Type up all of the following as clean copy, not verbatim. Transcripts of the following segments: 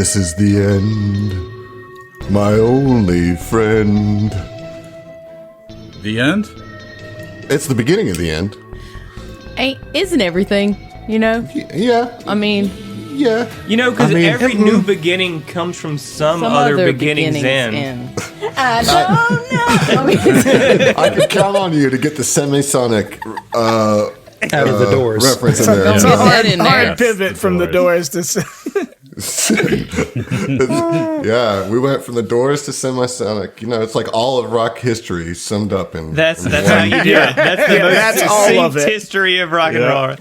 This is the end. My only friend. The end? It's the beginning of the end. Isn't everything, you know? Yeah. I mean... Yeah. You know, because every new beginning comes from some other beginning's end. I don't know. I could count on you to get the semisonic out of the Doors reference in there. It's a hard pivot from the Doors to... Yeah, we went from the Doors to semisonic. You know, it's like all of rock history summed up in. That's how you do it. That's the most succinct history of rock and roll.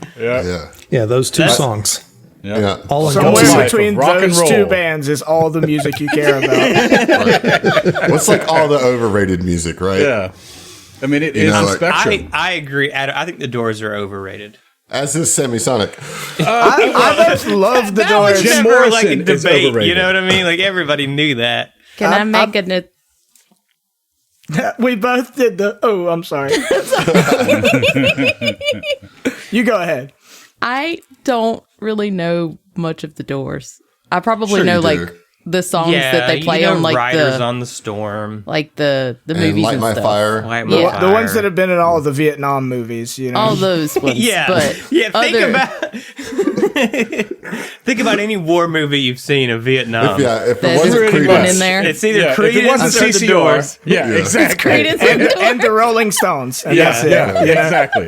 Yeah, those two songs. Yeah. All somewhere between those two bands is all the music you care about. Right. What's like all the overrated music, right? Yeah. I mean, it is a spectrum. I agree. I think the Doors are overrated. As is semisonic. I just love the Doors. Jim Morrison like a debate. You know what I mean? Like everybody knew that. Can I make it? We both did the. Oh, I'm sorry. You go ahead. I don't really know much of the Doors. I probably know like the songs that they play on, like Riders on the Storm, like the movies Light and My stuff. Fire. The ones that have been in all of the Vietnam movies, you know, all those ones. Think about any war movie you've seen of Vietnam. If it wasn't Creedence in there, it's either Creedence if it wasn't or the Doors. Yeah, exactly. and the Rolling Stones. And that's it. Exactly.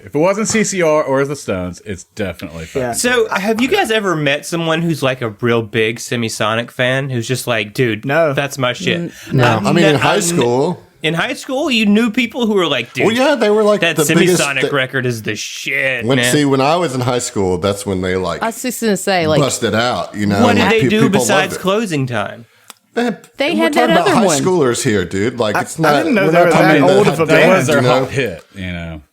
If it wasn't CCR or the Stones, it's definitely fun. Yeah. So, have you guys ever met someone who's like a real big semisonic fan who's just like, dude, no, that's my shit? No. I mean, in high school. In high school, you knew people who were like, dude, well, yeah, they were like that the semisonic record is the shit. When I was in high school, that's when they like. I was just gonna say, like, busted out. You know, what did they do besides closing time? They had that other high one. Schoolers here, dude. Like it's not. I didn't know they were that old of a band. That was their hot hit. You know,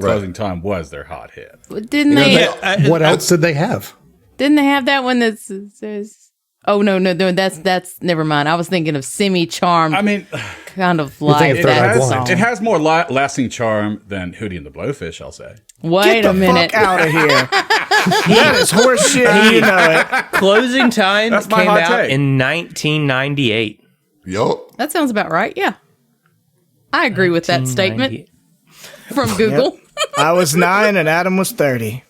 Closing Time was their hot hit. Didn't they? What else did they have? Didn't they have that one that says? Oh no, that's never mind. I was thinking of Semi-Charmed. I mean, kind of like that song. It has more lasting charm than Hootie and the Blowfish, I'll say. Wait a minute, fuck out of here! That is horse shit. You know it. Closing Time came out in 1998. Yup. That sounds about right. Yeah, I agree with that statement from Google. Yep. I was 9 and Adam was 30.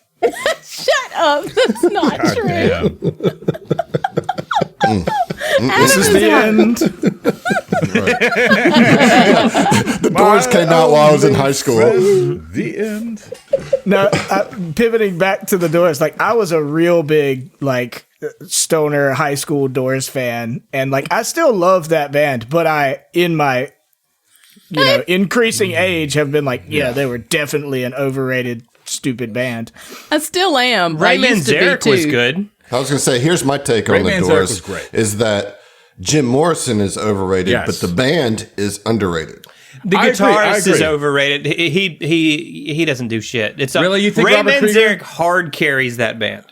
Shut up! That's not true. This is the end. The Doors came out while I was in high school. The end. No, pivoting back to the Doors, like I was a real big like stoner high school Doors fan, and like I still love that band, but I in my increasing age have been like, they were definitely an overrated, stupid band. I still am. Ray Manzarek was good. I was going to say, here's my take on the Doors. Is that Jim Morrison is overrated, but the band is underrated. The guitarist is overrated. He doesn't do shit. It's really, you think Ray Robert Manzarek hard carries that band.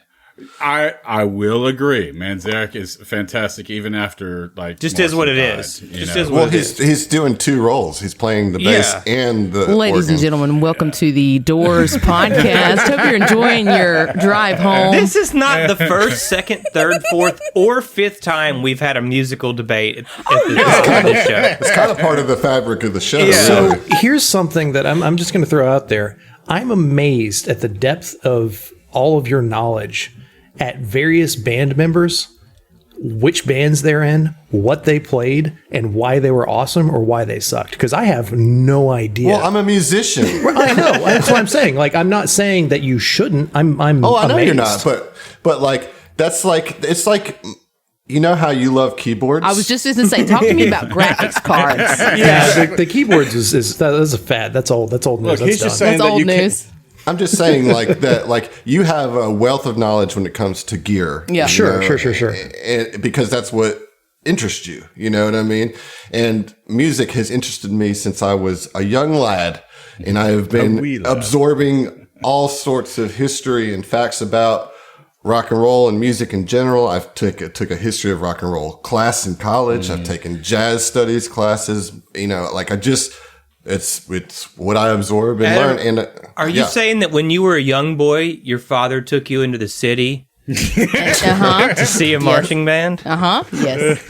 I will agree. Manzarek is fantastic even after like just is what it is. Just is what it is. He's doing two roles. He's playing the bass and the Ladies and gentlemen, welcome to the Doors podcast. Hope you're enjoying your drive home. This is not the first, second, third, fourth, or fifth time we've had a musical debate at this show. It's kind of part of the fabric of the show. Yeah. So here's something that I'm just going to throw out there. I'm amazed at the depth of all of your knowledge at various band members, which bands they're in, what they played, and why they were awesome or why they sucked. Because I have no idea. Well, I'm a musician. I know. That's what I'm saying. Like, I'm not saying that you shouldn't. I'm I know amazed. You're not. But like, that's like, it's like, you know how you love keyboards? I was just going to say, talk to me about graphics cards. The keyboards is a fad. That's old news. Look, he's just saying that's old news. I'm just saying, like that, like you have a wealth of knowledge when it comes to gear. Yeah, sure. And because that's what interests you. You know what I mean? And music has interested me since I was a young lad, and I have been absorbing all sorts of history and facts about rock and roll and music in general. I took a history of rock and roll class in college. I've taken jazz studies classes. You know, like it's what I absorb and learn. And are you saying that when you were a young boy, your father took you into the city To see a marching band? Yes.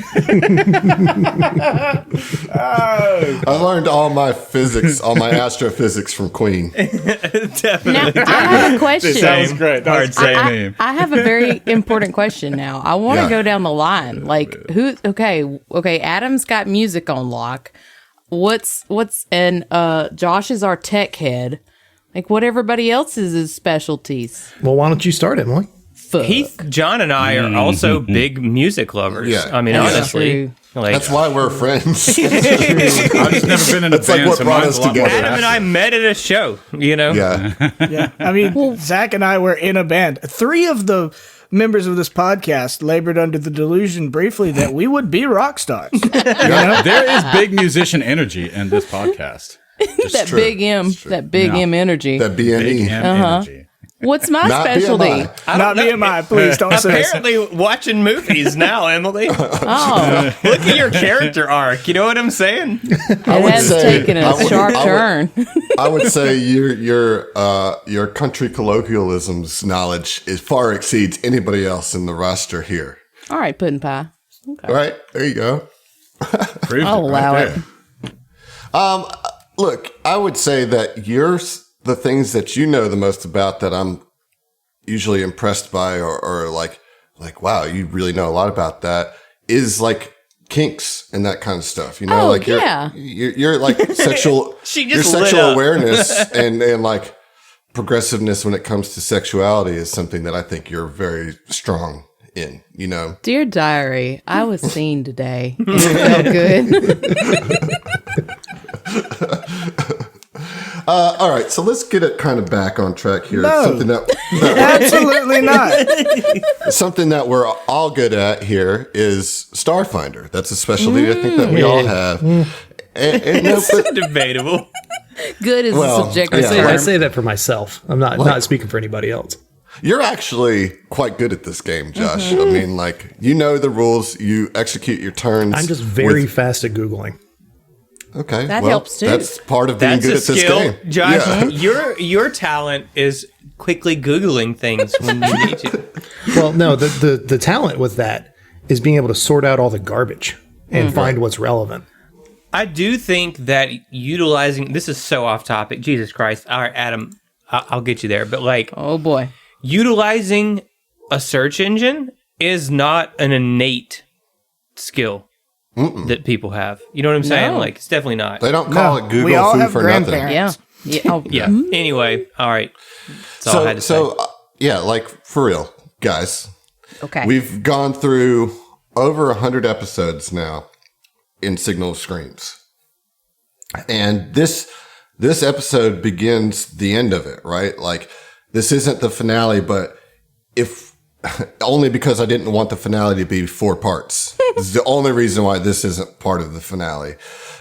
I learned all my physics, all my astrophysics from Queen. Definitely. Now, I have a question. Sounds great. Hard saying. I have a very important question now. I want to go down the line. Like, who? Okay. Adam's got music on lock. And Josh is our tech head. Like, what everybody else's is specialties. Well, why don't you start, Emily? Heath, John, and I are also big music lovers. Yeah. I mean, honestly. Like, That's why we're friends. I've just never been in a That's like band, what so brought mine's us a lot more together. Adam and I met at a show, Yeah. Yeah. I mean, Zach and I were in a band. 3 of the members of this podcast labored under the delusion briefly that we would be rock stars. You know? There is big musician energy in this podcast. That true. big M. That big M energy. That Big BME. M energy. What's my Not specialty? BMI. Not BMI, please don't say so. apparently watching movies now, Emily. Oh, Look at your character arc. You know what I'm saying? it has taken a sharp turn. I would say your country colloquialisms knowledge far exceeds anybody else in the roster here. All right, pudding pie. Okay. All right, there you go. Proved I'll it allow right it. there. Look, I would say that the things that you know the most about that I'm usually impressed by or like, wow, you really know a lot about that is like kinks and that kind of stuff. You know, Oh, like yeah. you're like sexual, She your just sexual lit up. awareness and like progressiveness when it comes to sexuality is something that I think you're very strong in, you know? Dear diary, I was seen today. It felt good. All right, so let's get it kind of back on track here. No. Something that Absolutely not. something that we're all good at here is Starfinder. That's a specialty I think that we all have. And no, but, Debatable. Good is a subjective yeah. term. I say that for myself. I'm not speaking for anybody else. you're actually quite good at this game, Josh. I mean, like, you know the rules. You execute your turns. I'm just very fast at Googling. Okay. That well, helps too. That's part of being That's good a at this skill. game. Josh, Yeah. your talent is quickly Googling things when you need to. Well, no, the talent with that is being able to sort out all the garbage and find what's relevant. I do think that utilizing this is so off topic. Jesus Christ! All right, Adam, I'll get you there. But like, Oh boy. utilizing a search engine is not an innate skill that people have. You know what I'm saying? No. Like, it's definitely not. They don't call it Google we all Foo have for nothing. grandparents. Yeah. Yeah. Oh, Yeah. Anyway, all right. That's all I had to say. Yeah, like for real, guys. Okay. We've gone through over 100 episodes now in Signal of Screams. And this episode begins the end of it, right? Like, this isn't the finale, but if only because I didn't want the finale to be 4 parts. This is the only reason why this isn't part of the finale.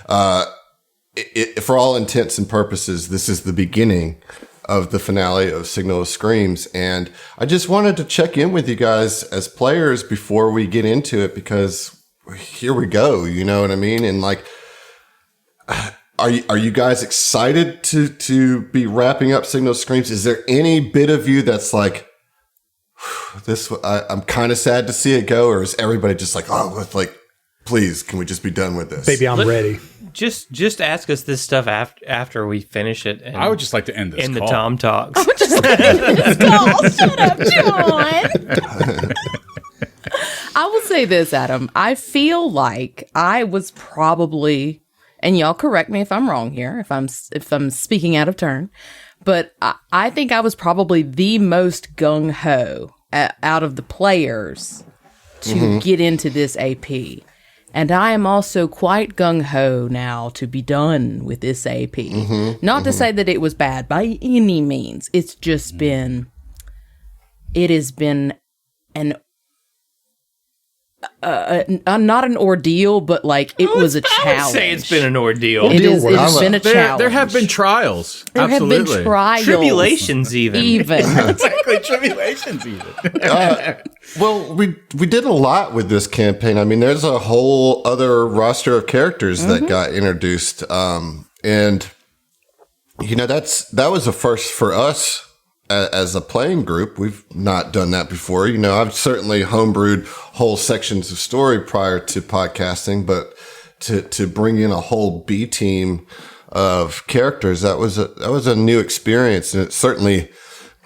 For all intents and purposes, this is the beginning of the finale of Signal of Screams. And I just wanted to check in with you guys as players before we get into it, because here we go. You know what I mean? And like, are you guys excited to be wrapping up Signal of Screams? Is there any bit of you that's like, I'm kind of sad to see it go, or is everybody just like, oh, like, please, can we just be done with this? Baby, I'm ready. Just ask us this stuff after we finish it. And I would just like to end this in the call. Tom Talks. Oh, shut up, John. I will say this, Adam. I feel like I was probably, and y'all correct me if I'm wrong here, if I'm speaking out of turn, but I think I was probably the most gung ho out of the players to get into this AP. And I am also quite gung-ho now to be done with this AP. Not to say that it was bad by any means. It's just been... It has been an... not an ordeal, but like it was a challenge. I would say it's been an ordeal. It's been a challenge. There have been trials. There Absolutely. have been trials. Tribulations even. Exactly, tribulations even. Well, we did a lot with this campaign. I mean, there's a whole other roster of characters that got introduced. And, you know, that was a first for us as a playing group, we've not done that before. You know, I've certainly homebrewed whole sections of story prior to podcasting, but to bring in a whole B team of characters, that was a new experience, and it certainly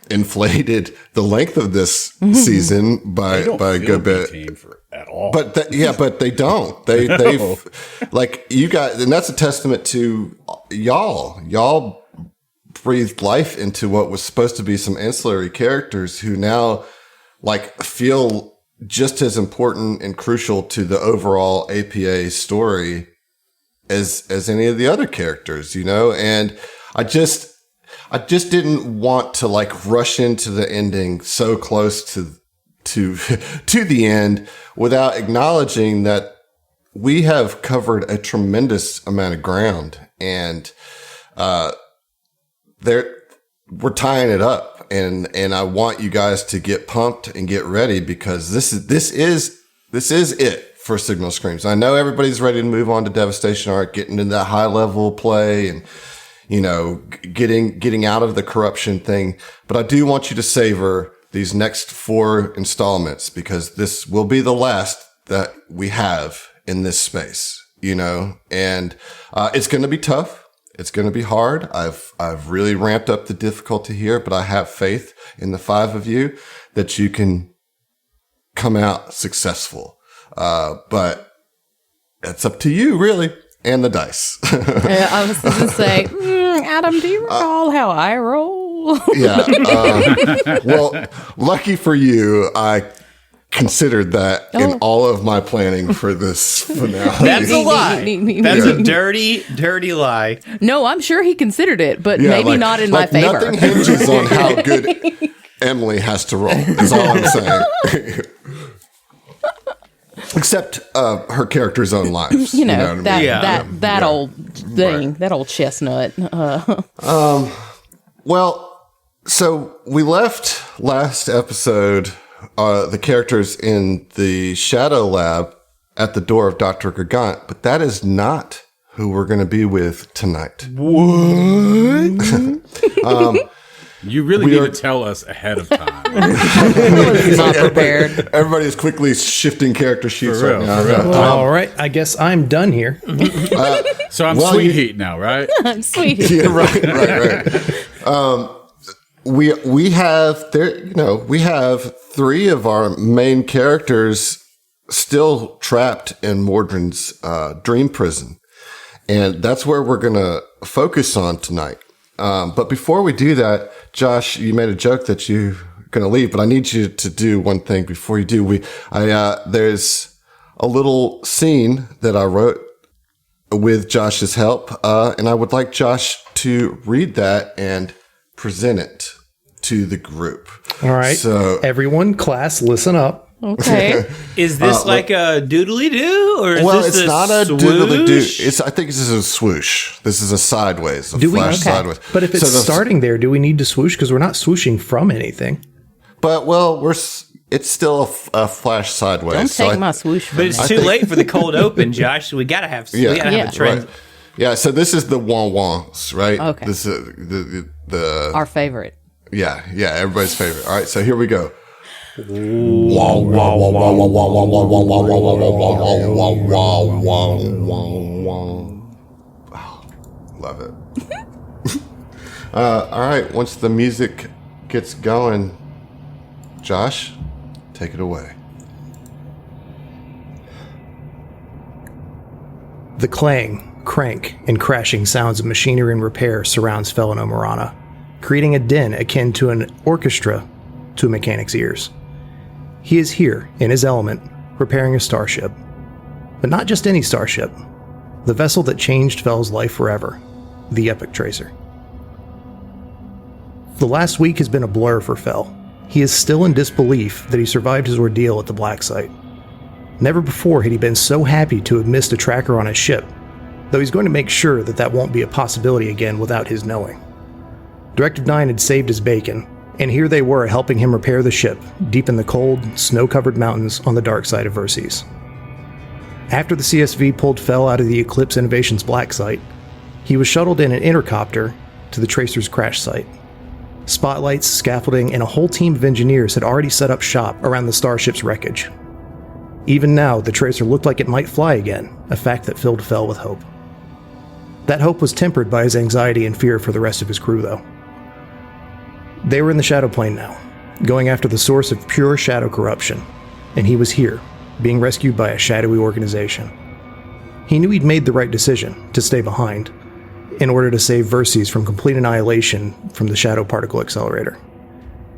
inflated the length of this season by a good bit. At all. But but they don't. They like you guys, and that's a testament to y'all. Y'all breathed life into what was supposed to be some ancillary characters who now like feel just as important and crucial to the overall APA story as any of the other characters, you know? And I just didn't want to like rush into the ending so close to the end without acknowledging that we have covered a tremendous amount of ground, and we're tying it up, and I want you guys to get pumped and get ready, because this is it for Signal Screams. I know everybody's ready to move on to Devastation Arc, getting into that high level play and, you know, getting out of the corruption thing. But I do want you to savor these next 4 installments, because this will be the last that we have in this space, you know, and it's going to be tough. It's going to be hard. I've really ramped up the difficulty here, but I have faith in the 5 of you that you can come out successful. But it's up to you, really, and the dice. Yeah, I was going to say, Adam, do you recall how I roll? Yeah. Well, lucky for you, I considered that in all of my planning for this finale. That's a lie. That's a dirty, dirty lie. No, I'm sure he considered it, but maybe not in my favor. Nothing hinges on how good Emily has to roll, is all I'm saying. Except her character's own lives. You know what I mean? that old thing, that old chestnut. Well, so we left last episode the characters in the Shadow Lab at the door of Dr. Gargant, but that is not who we're going to be with tonight. What? You really need to tell us ahead of time. Not prepared. Everybody is quickly shifting character sheets For real, right now. for real. All right, I guess I'm done here. So I'm Sweet Heat now, right? I'm Sweet Heat. Yeah, right. We have there, you know, we have 3 of our main characters still trapped in Mordren's dream prison, and that's where we're going to focus on tonight. But before we do that, Josh, you made a joke that you're going to leave, but I need you to do one thing before you do. There's a little scene that I wrote with Josh's help, and I would like Josh to read that and present it to the group. All right. So everyone, class, listen up. Okay. Is this like a doodly-doo, or is this it's not a swoosh? doodly-doo. I think this is a swoosh. This is a sideways, flash sideways. But if it's starting there, do we need to swoosh? Because we're not swooshing from anything. But, it's still a flash sideways. Don't take my swoosh from But it's too late for the cold open, Josh. So we gotta have a trend. Right. Yeah, so this is the wah-wahs, right? Okay. This is the our favorite. Yeah, everybody's favorite. All right, so here we go. Love it. All right, once the music gets going, Josh, take it away. The clang, crank, and crashing sounds of machinery in repair surrounds Felino Morana, creating a din akin to an orchestra to a mechanic's ears. He is here, in his element, repairing a starship. But not just any starship. The vessel that changed Fel's life forever. The Epic Tracer. The last week has been a blur for Fel. He is still in disbelief that he survived his ordeal at the Black Site. Never before had he been so happy to have missed a tracker on his ship, though he's going to make sure that won't be a possibility again without his knowing. Directive 9 had saved his bacon, and here they were helping him repair the ship, deep in the cold, snow-covered mountains on the dark side of Verces. After the CSV pulled Fel out of the Eclipse Innovations Black Site, he was shuttled in an intercopter to the Tracer's crash site. Spotlights, scaffolding, and a whole team of engineers had already set up shop around the starship's wreckage. Even now, the tracer looked like it might fly again, a fact that filled Fel with hope. That hope was tempered by his anxiety and fear for the rest of his crew, though. They were in the shadow plane now, going after the source of pure shadow corruption, and he was here, being rescued by a shadowy organization. He knew he'd made the right decision to stay behind, in order to save Verces from complete annihilation from the shadow particle accelerator.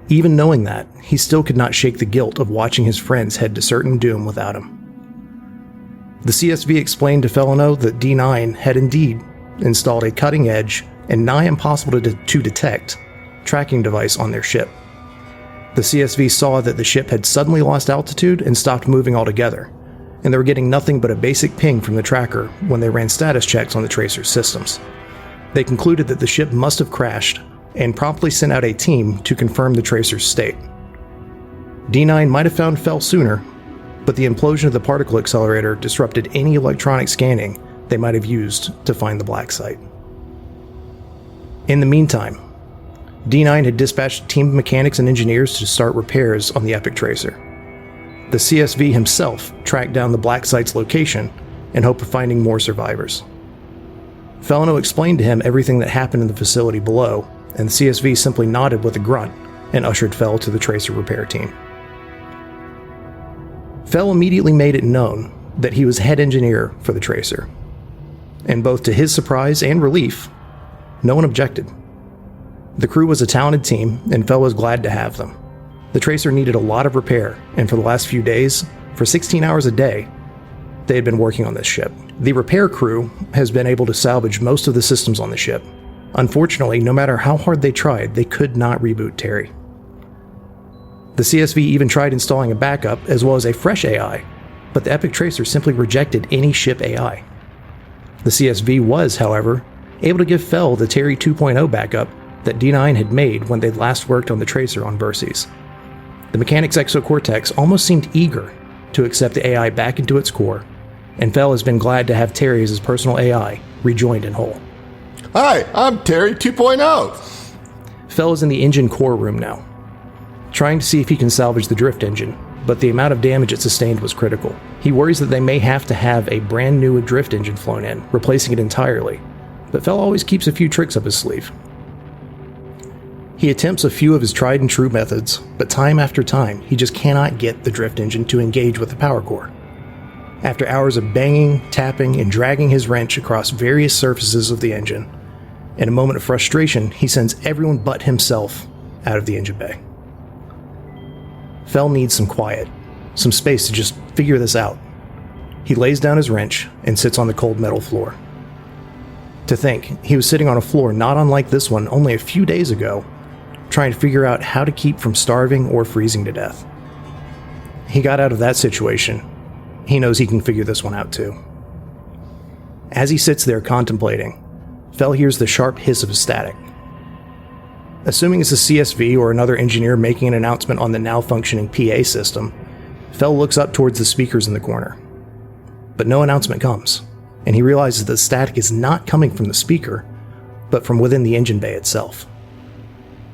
Even knowing that, he still could not shake the guilt of watching his friends head to certain doom without him. The CSV explained to Felino that D9 had indeed installed a cutting-edge and nigh impossible to detect tracking device on their ship. The CSV saw that the ship had suddenly lost altitude and stopped moving altogether, and they were getting nothing but a basic ping from the tracker when they ran status checks on the tracer's systems. They concluded that the ship must have crashed and promptly sent out a team to confirm the tracer's state. D9 might have found Fel sooner, but the implosion of the particle accelerator disrupted any electronic scanning they might have used to find the black site. In the meantime, D9 had dispatched a team of mechanics and engineers to start repairs on the Epic Tracer. The CSV himself tracked down the black site's location in hope of finding more survivors. Felino explained to him everything that happened in the facility below, and the CSV simply nodded with a grunt and ushered Fel to the tracer repair team. Fel immediately made it known that he was head engineer for the tracer, and both to his surprise and relief, no one objected. The crew was a talented team, and Fel was glad to have them. The tracer needed a lot of repair, and for the last few days, for 16 hours a day, they had been working on this ship. The repair crew has been able to salvage most of the systems on the ship. Unfortunately, no matter how hard they tried, they could not reboot Terry. The CSV even tried installing a backup as well as a fresh AI, but the Epic Tracer simply rejected any ship AI. The CSV was, however, able to give Fel the Terry 2.0 backup that D9 had made when they last worked on the Tracer on Verces. The Mechanic's Exocortex almost seemed eager to accept the AI back into its core, and Fel has been glad to have Terry as his personal AI rejoined in whole. Hi, I'm Terry 2.0. Fel is in the engine core room now, trying to see if he can salvage the drift engine, but the amount of damage it sustained was critical. He worries that they may have to have a brand new drift engine flown in, replacing it entirely, but Fel always keeps a few tricks up his sleeve. He attempts a few of his tried and true methods, but time after time, he just cannot get the drift engine to engage with the power core. After hours of banging, tapping, and dragging his wrench across various surfaces of the engine, in a moment of frustration, he sends everyone but himself out of the engine bay. Fel needs some quiet, some space to just figure this out. He lays down his wrench and sits on the cold metal floor. To think, he was sitting on a floor not unlike this one only a few days ago, trying to figure out how to keep from starving or freezing to death. He got out of that situation. He knows he can figure this one out too. As he sits there contemplating, Fel hears the sharp hiss of static. Assuming it's a CSV or another engineer making an announcement on the now functioning PA system, Fel looks up towards the speakers in the corner. But no announcement comes, and he realizes that the static is not coming from the speaker, but from within the engine bay itself.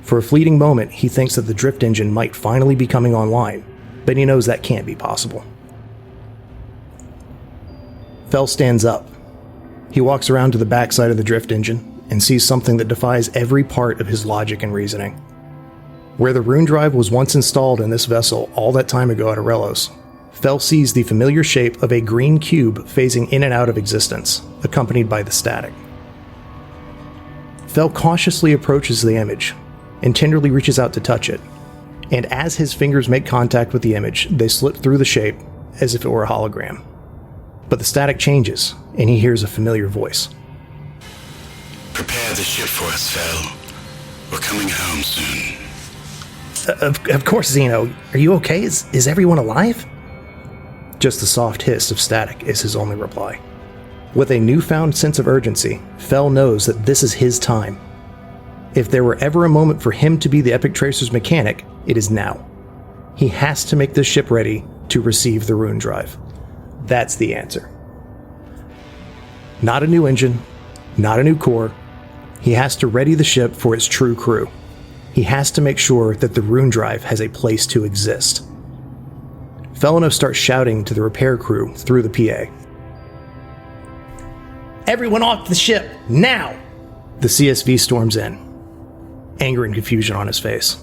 For a fleeting moment, he thinks that the drift engine might finally be coming online, but he knows that can't be possible. Fel stands up. He walks around to the backside of the drift engine and sees something that defies every part of his logic and reasoning. Where the rune drive was once installed in this vessel all that time ago at Aurelos, Fel sees the familiar shape of a green cube phasing in and out of existence, accompanied by the static. Fel cautiously approaches the image and tenderly reaches out to touch it, and as his fingers make contact with the image, they slip through the shape as if it were a hologram. But the static changes, and he hears a familiar voice. Prepare the ship for us, Fel. We're coming home soon. Of course, Zeno. Are you okay? Is everyone alive? Just the soft hiss of static is his only reply. With a newfound sense of urgency, Fel knows that this is his time. If there were ever a moment for him to be the Epic Tracer's mechanic, it is now. He has to make this ship ready to receive the rune drive. That's the answer. Not a new engine, not a new core. He has to ready the ship for its true crew. He has to make sure that the rune drive has a place to exist. Felino starts shouting to the repair crew through the PA. Everyone off the ship, now! The CSV storms in, anger and confusion on his face.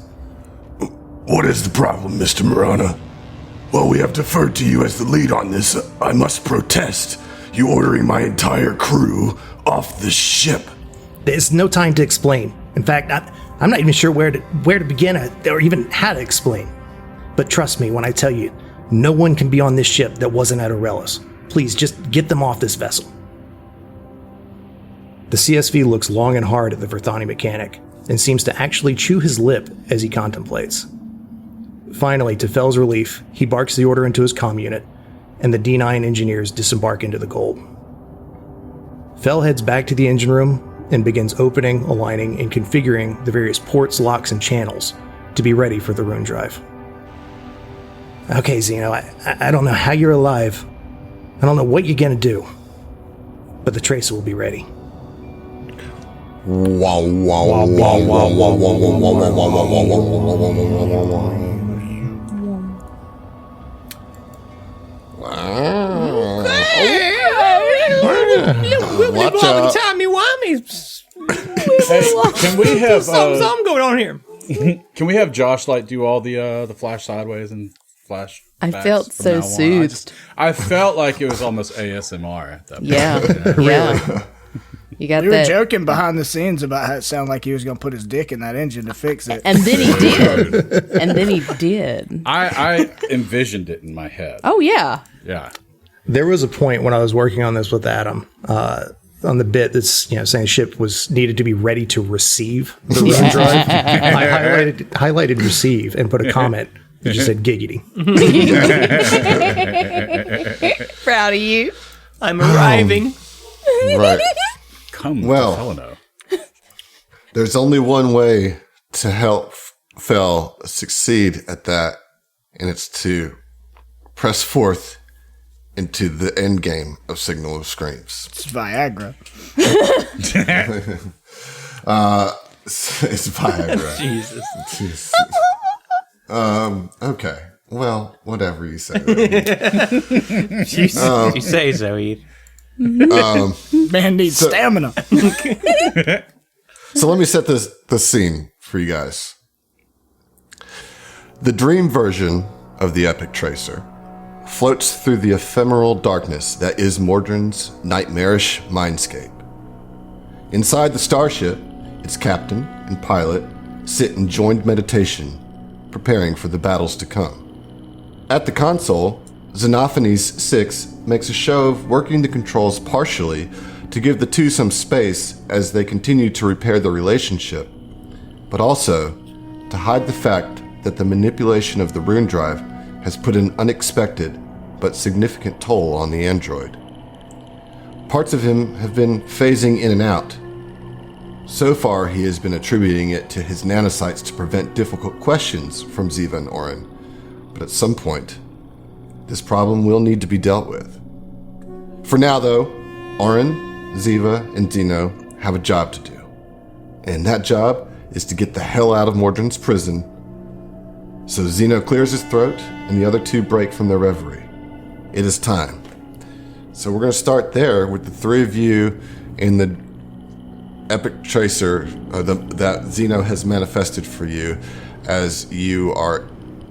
What is the problem, Mr. Marana? Well, we have deferred to you as the lead on this. I must protest you ordering my entire crew off the ship. There's no time to explain. In fact, I'm not even sure where to begin or even how to explain. But trust me when I tell you, no one can be on this ship that wasn't at Aurelis. Please, just get them off this vessel. The CSV looks long and hard at the Verthani mechanic and seems to actually chew his lip as he contemplates. Finally, to Fel's relief, he barks the order into his comm unit, and the D9 engineers disembark into the gold. Fel heads back to the engine room and begins opening, aligning, and configuring the various ports, locks, and channels to be ready for the rune drive. Okay, Zeno, I don't know how you're alive. I don't know what you're gonna do. But the tracer will be ready. Wow, wow, wow, wow, wow, wow, wow, Watch out. Hey, can we have something going on here? Can we have Josh do all the flash sideways and flash? I felt so soothed. I felt like it was almost ASMR at that point. Yeah, yeah. You got we that. were joking behind the scenes about how it sounded like he was going to put his dick in that engine to fix it. And then he did. I envisioned it in my head. Oh, yeah. Yeah. There was a point when I was working on this with Adam, on the bit that's saying ship needed to be ready to receive the rune drive. I highlighted receive and put a comment that just said giggity. Proud of you. I'm arriving. Right. Come well, Felino. There's only one way to help Fel succeed at that, and it's to press forth into the end game of Signal of Screams. It's Viagra. It's Viagra. Jesus. Okay. Well, whatever you say. You say so, Eve. Man needs stamina. So let me set the scene for you guys. The dream version of the Epic Tracer floats through the ephemeral darkness that is Mordren's nightmarish mindscape. Inside the starship, its captain and pilot sit in joined meditation, preparing for the battles to come. At the console, Xenophanes 6 makes a show of working the controls partially to give the two some space as they continue to repair the relationship, but also to hide the fact that the manipulation of the rune drive has put an unexpected but significant toll on the android. Parts of him have been phasing in and out. So far, he has been attributing it to his nanosites to prevent difficult questions from Ziva and Oren, but at some point, this problem will need to be dealt with. For now, though, Oren, Ziva, and Dino have a job to do. And that job is to get the hell out of Mordren's prison. So Zeno clears his throat, and the other two break from their reverie. It is time. So we're going to start there with the three of you in the Epic Tracer that Zeno has manifested for you as you are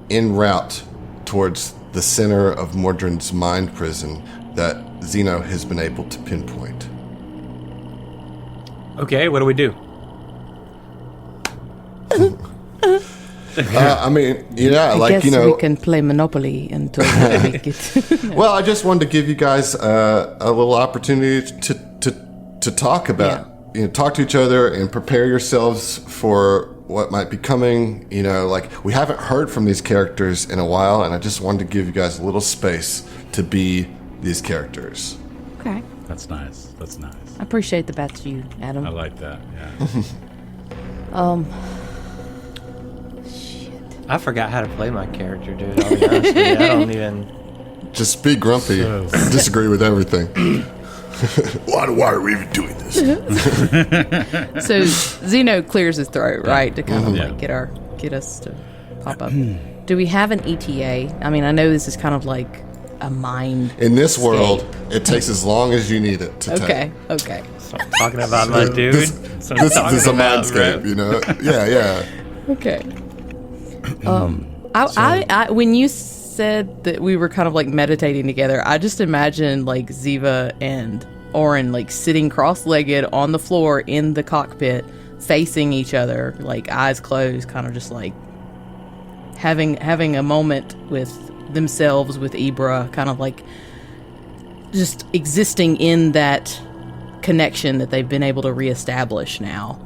en route towards the center of Mordren's mind prison that Zeno has been able to pinpoint. Okay, what do we do? I mean, yeah, I guess we can play Monopoly until we make it. Well, I just wanted to give you guys a little opportunity to talk about, talk to each other and prepare yourselves for what might be coming. We haven't heard from these characters in a while, and I just wanted to give you guys a little space to be these characters. Okay. That's nice. I appreciate the bats you, Adam. I like that, yeah. I forgot how to play my character, dude. I'll be honest with you. I don't even... Just be grumpy. Disagree with everything. Why are we even doing this? So Zeno clears his throat, right, to kind of like get us to pop up. Do we have an ETA? I mean, I know this is kind of like a mind. In this world, it takes as long as you need it to take. Okay. Stop talking about my dude. This is a mindscape, you know? Yeah. Okay. I when you said that we were kind of like meditating together, I just imagined like Ziva and Oren like sitting cross-legged on the floor in the cockpit, facing each other, like eyes closed, kind of just like having a moment with themselves, with Ibra, kind of like just existing in that connection that they've been able to reestablish now.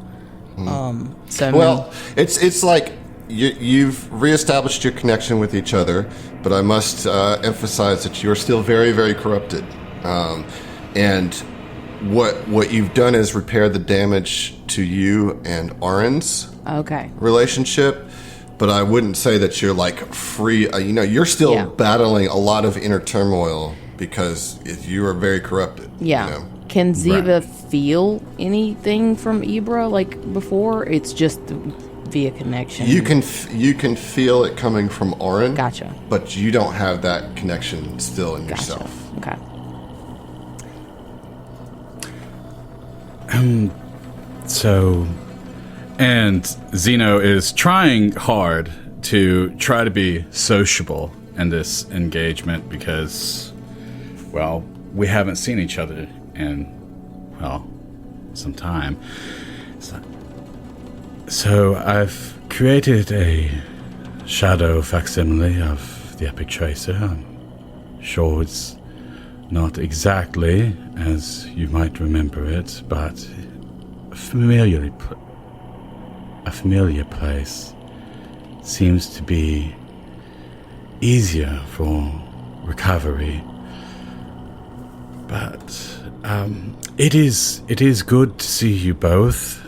It's like you've reestablished your connection with each other, but I must emphasize that you're still very, very corrupted. And what you've done is repair the damage to you and Oren's relationship. But I wouldn't say that you're like free. You're still battling a lot of inner turmoil because you are very corrupted. Yeah. You know? Can Ziva feel anything from Ibra like before? It's just via connection. You can feel it coming from Oren. Gotcha. But you don't have that connection still in yourself. Okay. And Zeno is trying hard to try to be sociable in this engagement because, well, we haven't seen each other in, well, some time. So I've created a shadow facsimile of the Epic Tracer. I'm sure it's not exactly as you might remember it, but a familiar place seems to be easier for recovery. But it is good to see you both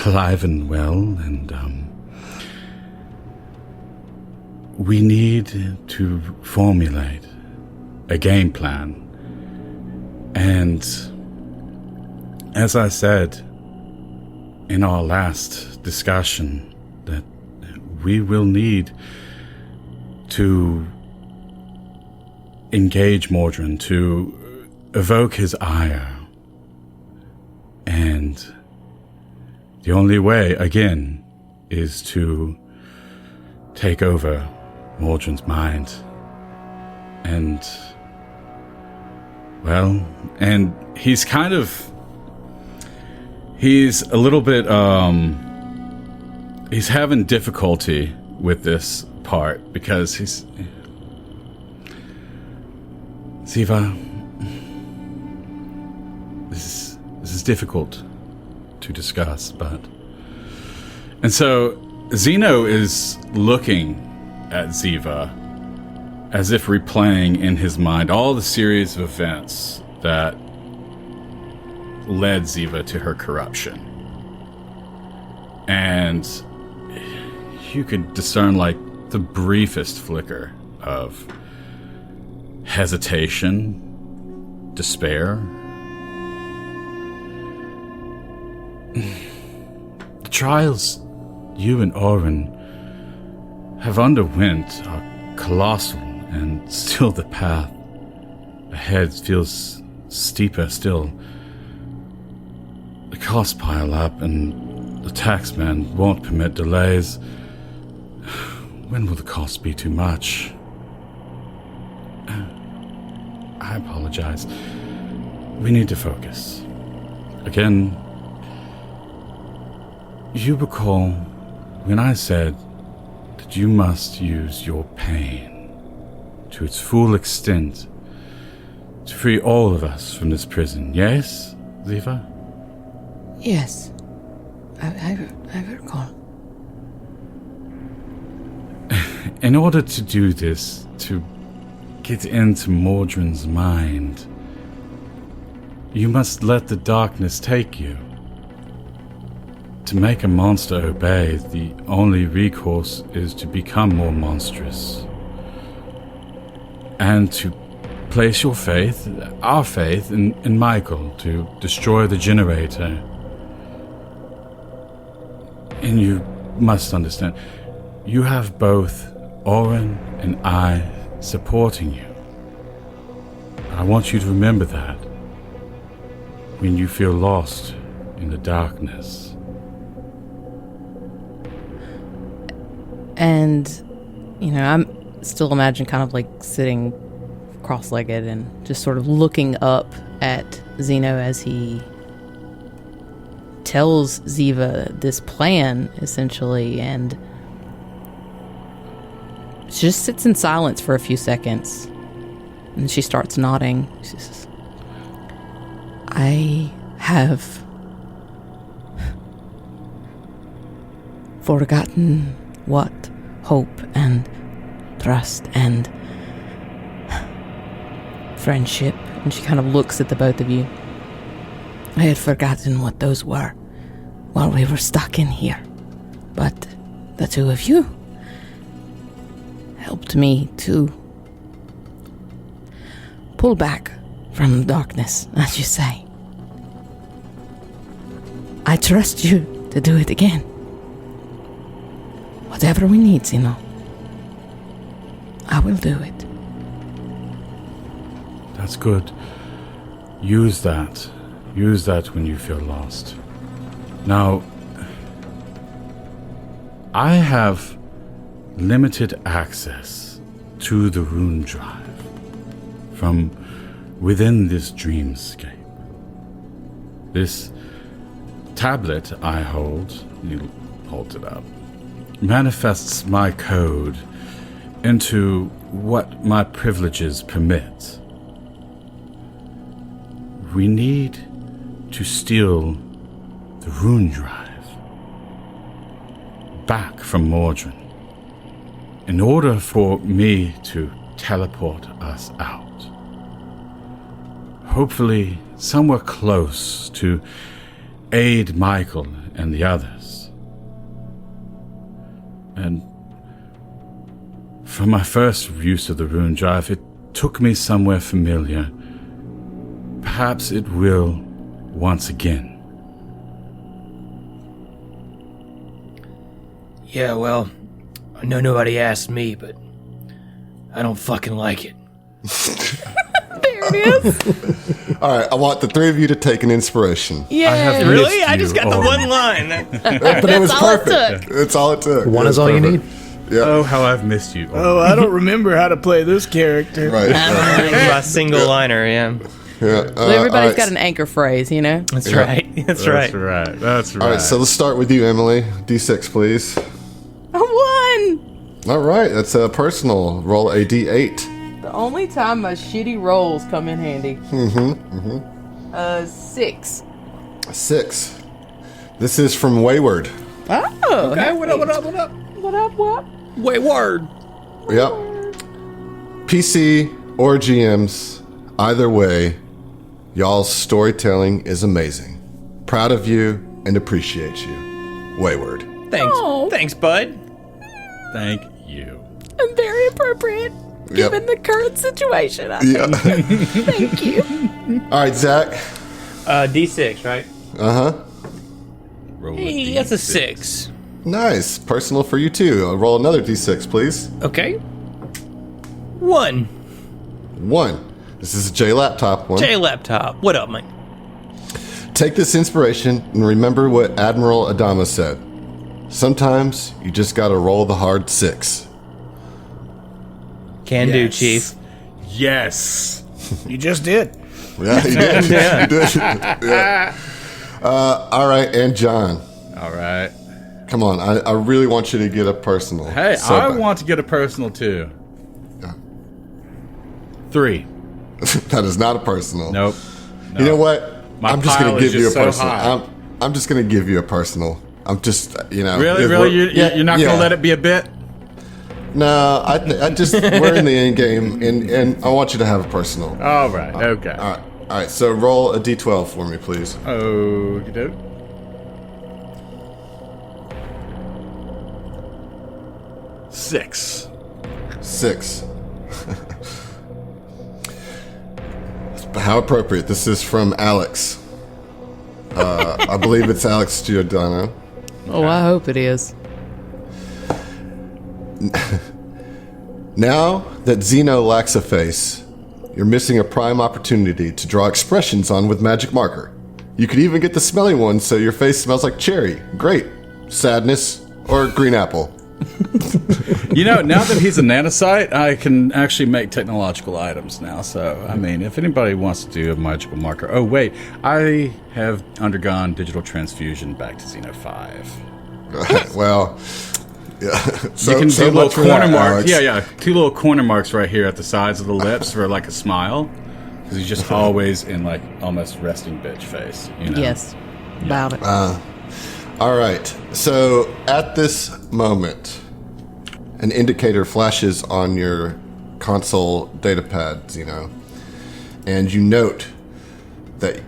alive and well, and we need to formulate a game plan. And as I said in our last discussion, that we will need to engage Mordren, to evoke his ire. And the only way, again, is to take over Mordren's mind. And, well, and he's a little bit, he's having difficulty with this part because Ziva, this is difficult to discuss, and so Zeno is looking at Ziva as if replaying in his mind all the series of events that led Ziva to her corruption. And you could discern like the briefest flicker of hesitation, despair. The trials you and Oren have underwent are colossal, and still the path ahead feels steeper still. The costs pile up, and the taxman won't permit delays. When will the cost be too much? I apologize. We need to focus. Again, you recall when I said that you must use your pain to its full extent to free all of us from this prison, yes, Ziva? Yes. I recall. In order to do this, to get into Mordren's mind, you must let the darkness take you. To make a monster obey, the only recourse is to become more monstrous. And to place your faith, our faith, in Michael to destroy the generator. And you must understand, you have both Oren and I supporting you. I want you to remember that when you feel lost in the darkness. And, I'm still imagining kind of like sitting cross-legged and just sort of looking up at Zeno as he tells Ziva this plan, essentially, and she just sits in silence for a few seconds. And she starts nodding. She says, I have forgotten what hope and trust and friendship. And she kind of looks at the both of you. I had forgotten what those were while we were stuck in here. But the two of you helped me to pull back from the darkness, as you say. I trust you to do it again. Whatever we need, Zeno, I will do it. That's good. Use that. Use that when you feel lost. Now, I have limited access to the rune drive from within this dreamscape. This tablet I hold, you hold it up, manifests my code into what my privileges permit. We need to steal the rune drive back from Mordren in order for me to teleport us out. Hopefully somewhere close to aid Michael and the others. And for my first use of the rune drive, it took me somewhere familiar. Perhaps it will once again. Yeah, well, I know nobody asked me, but I don't fucking like it. There it is. All right, I want the three of you to take an inspiration. Yeah. Really? I just got the one line. But it was all it perfect. That's all it took. One It is was all you perfect. need. Yeah. Oh, how I've missed you. Oh, I don't remember how to play this character. Right. My single liner, yeah. Yeah. Well, everybody's all got an anchor phrase, you know? That's right. That's right. That's right. That's right. All right, so let's start with you, Emily. D6, please. A 1! All right, that's a personal. Roll a D8. The only time my shitty rolls come in handy. 6. 6. This is from Wayward. Oh, Okay, what up? what? Wayward. Yep. PC or GMs, either way, y'all's storytelling is amazing. Proud of you and appreciate you. Wayward. Thanks. Oh. Thanks, bud. Thank you. I'm very appropriate, given the current situation. I think. Yeah. Thank you. All right, Zach. D6, right? Uh-huh. Roll a Hey, that's a D6. 6. Nice. Personal for you, too. Roll another D6, please. Okay. 1. 1. This is a J-Laptop one. J-Laptop. What up, Mike? Take this inspiration and remember what Admiral Adama said. Sometimes you just gotta roll the hard 6. Can do, Chief. Yes. You just did. Yeah, you did. Yeah. You did. Yeah. All right, and John. All right. Come on, I really want you to get a personal. Hey, So I bad. want to get a personal too. Yeah. 3. That is not a personal. Nope. You know what? My I'm just pile gonna is give you a just so personal. high. I'm just gonna give you a personal. I'm just, Really? if Really? we're- You're not going to let it be a bit? No, I just we're in the end game, and I want you to have a personal. All right. Okay. All right. So roll a d12 for me, please. Okie doke. 6. 6. How appropriate. This is from Alex. I believe it's Alex Giordano. Oh, I hope it is. Now that Zeno lacks a face, you're missing a prime opportunity to draw expressions on with magic marker. You could even get the smelly one so your face smells like cherry, grape, sadness, or green apple. Now that he's a nanocyte, I can actually make technological items now. So, I mean, if anybody wants to do a magical marker... Oh, wait. I have undergone digital transfusion back to Xeno 5. Well... Yeah. You can do little corner marks. Yeah. 2 little corner marks right here at the sides of the lips for like a smile. Because he's just always in like almost resting bitch face. Yes. About it. All right. So at this moment, an indicator flashes on your console datapad, Zeno, and you note that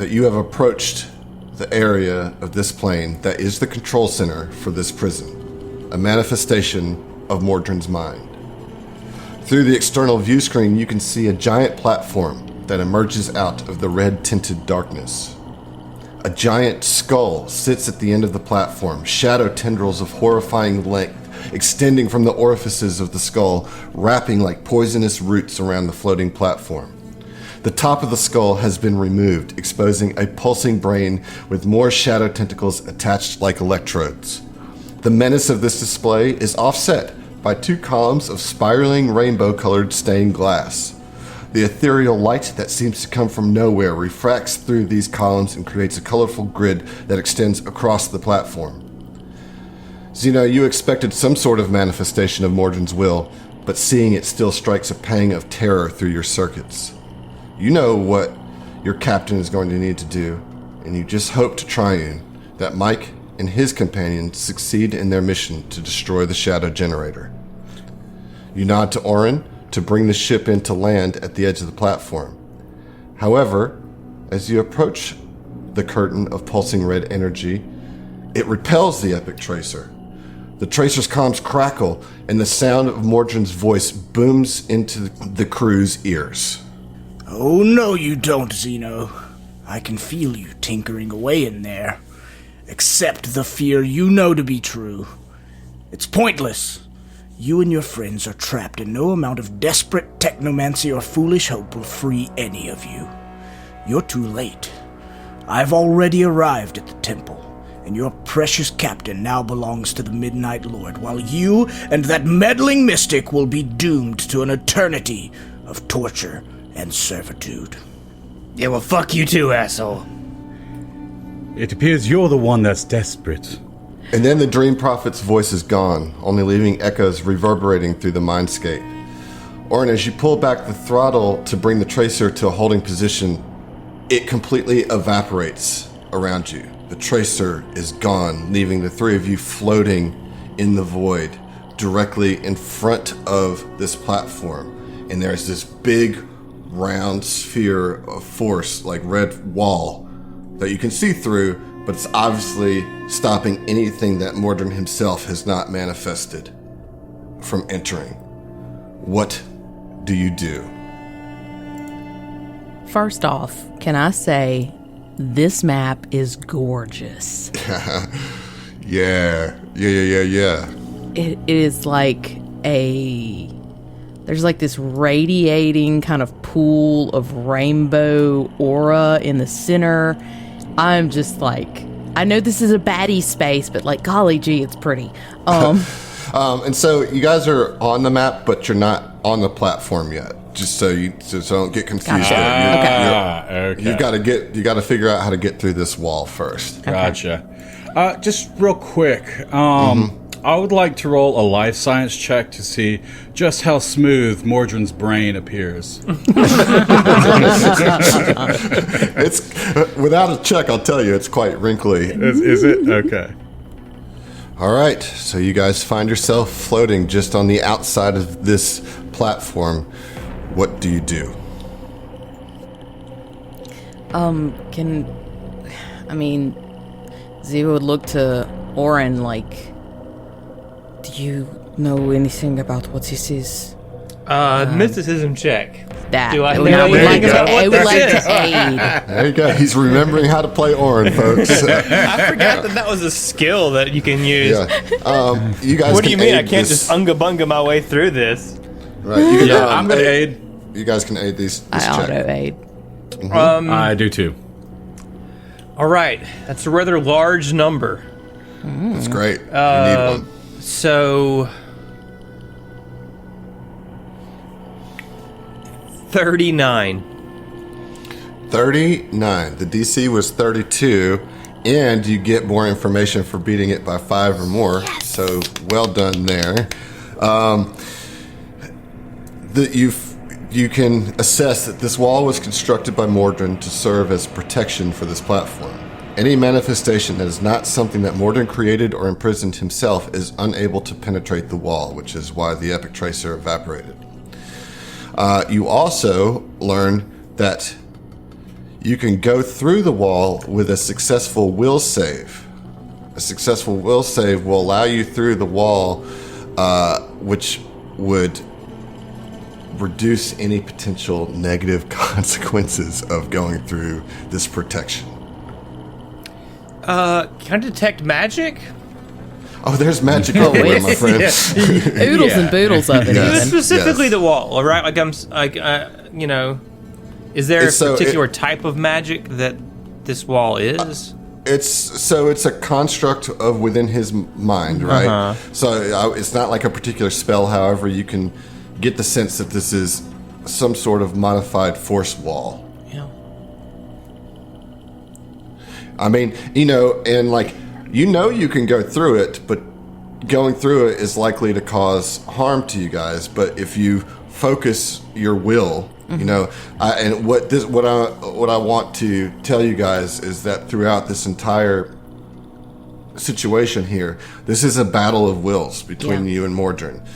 you have approached the area of this plane that is the control center for this prison, a manifestation of Mordren's mind. Through the external view screen, you can see a giant platform that emerges out of the red-tinted darkness. A giant skull sits at the end of the platform, shadow tendrils of horrifying length extending from the orifices of the skull, wrapping like poisonous roots around the floating platform. The top of the skull has been removed, exposing a pulsing brain with more shadow tentacles attached like electrodes. The menace of this display is offset by 2 columns of spiraling rainbow-colored stained glass. The ethereal light that seems to come from nowhere refracts through these columns and creates a colorful grid that extends across the platform. Zeno, you expected some sort of manifestation of Mordren's will, but seeing it still strikes a pang of terror through your circuits. You know what your captain is going to need to do, and you just hope to triune that Mike and his companions succeed in their mission to destroy the shadow generator. You nod to Oren to bring the ship in to land at the edge of the platform. However, as you approach the curtain of pulsing red energy, it repels the epic tracer. The tracer's comms crackle, and the sound of Mordren's voice booms into the crew's ears. Oh, no, you don't, Zeno. I can feel you tinkering away in there. Accept the fear you know to be true. It's pointless. You and your friends are trapped, and no amount of desperate technomancy or foolish hope will free any of you. You're too late. I've already arrived at the temple, and your precious captain now belongs to the Midnight Lord, while you and that meddling mystic will be doomed to an eternity of torture and servitude. Yeah, well, fuck you too, asshole. It appears you're the one that's desperate. And then the Dream Prophet's voice is gone, only leaving echoes reverberating through the mindscape. Orin, as you pull back the throttle to bring the tracer to a holding position, it completely evaporates around you. The tracer is gone, leaving the 3 of you floating in the void, directly in front of this platform. And there's this big, round sphere of force, like red wall, that you can see through, but it's obviously stopping anything that Mordren himself has not manifested from entering. What do you do? First off, can I say this map is gorgeous? Yeah. It is like there's like this radiating kind of pool of rainbow aura in the center. I'm just like, I know this is a baddie space, but like, golly gee, it's pretty. And so you guys are on the map, but you're not on the platform yet. Just so don't get confused. Gotcha. Okay. You got to figure out how to get through this wall first. Gotcha. Just real quick, I would like to roll a life science check to see just how smooth Mordren's brain appears. It's without a check, I'll tell you, it's quite wrinkly. Is it? Okay. All right, so you guys find yourself floating just on the outside of this platform. What do you do? Zero would look to Oren like, do you know anything about what this is? Mysticism check. that. Do I And know I would like anything about to, what I would this like is? to aid. There you go. He's remembering how to play Orin, folks. I forgot that was a skill that you can use. Yeah. You guys. What do you can mean? I aid can't this- just unga bunga my way through this. Right. You can, Yeah, I'm gonna aid. You guys can aid this I check. auto aid. I do too. All right, that's a rather large number. That's great. You need one. So 39. 39. The DC was 32, and you get more information for beating it by 5 or more. So well done there. You can assess that this wall was constructed by Mordren to serve as protection for this platform. Any manifestation that is not something that Mordren created or imprisoned himself is unable to penetrate the wall, which is why the Epic Tracer evaporated. You also learn that you can go through the wall with a successful will save. A successful will save will allow you through the wall, which would reduce any potential negative consequences of going through this protection. Can I detect magic? Oh, there's magic everywhere, my friend. Oodles and boodles of it. Yes. Even. Specifically yes. the wall, all right? Is there It's a so- particular type of magic that this wall is? It's a construct of within his mind, right? So it's not like a particular spell. However, you can get the sense that this is some sort of modified force wall. Yeah. I mean, and you can go through it, but going through it is likely to cause harm to you guys. But if you focus your will, and what I want to tell you guys is that throughout this entire situation here, this is a battle of wills between you and Mordren.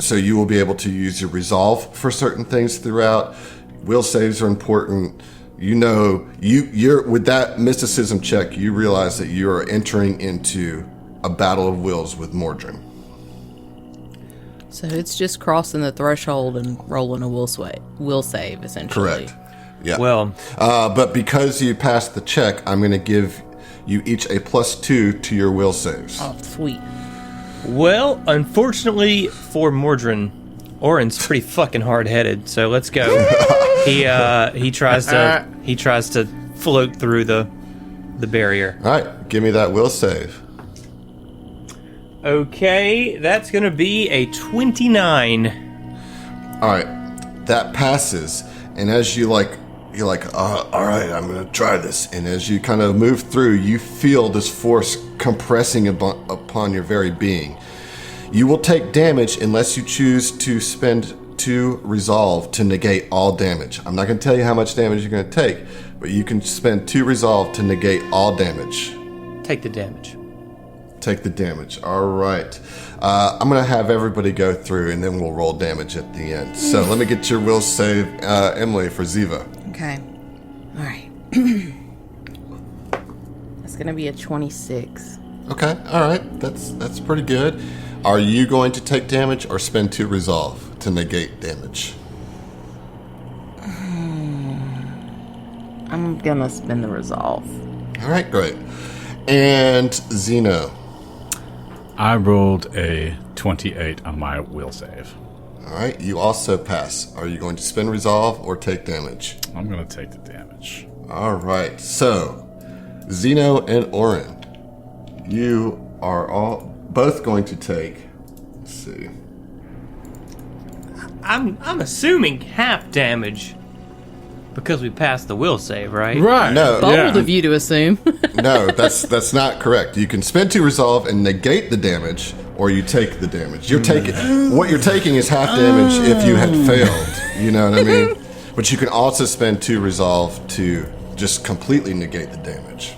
So you will be able to use your resolve for certain things throughout. Will saves are important. You're with that mysticism check, you realize that you are entering into a battle of wills with Mordren. So it's just crossing the threshold and rolling a will save, essentially. Correct. Yeah. Well, but because you passed the check, I'm going to give you each a +2 to your will saves. Oh, sweet. well, unfortunately for Mordren, Orin's pretty fucking hard-headed. So let's go. He tries to float through the barrier. All right, give me that will save. Okay, that's gonna be a 29. All right, that passes, and as you're like, all right, I'm gonna try this. And as you kind of move through, you feel this force compressing upon your very being. You will take damage unless you choose to spend 2 resolve to negate all damage. I'm not gonna tell you how much damage you're gonna take, but you can spend 2 resolve to negate all damage. Take the damage. Take the damage. All right. I'm going to have everybody go through, and then we'll roll damage at the end. So let me get your will save, Emily, for Ziva. Okay. All right. That's going to be a 26. Okay. All right. That's pretty good. Are you going to take damage or spend 2 resolve to negate damage? I'm going to spend the resolve. All right. Great. And Zeno. I rolled a 28 on my will save. All right. You also pass. Are you going to spend resolve or take damage? I'm going to take the damage. All right. So, Zeno and Orin, you are both going to take. Let's see. I'm assuming half damage because we passed the will save, right? Right. No. Bold of you to assume. No, that's not correct. You can spend 2 resolve and negate the damage, or you take the damage. What you're taking is half damage if you had failed. You know what I mean? But you can also spend 2 resolve to just completely negate the damage.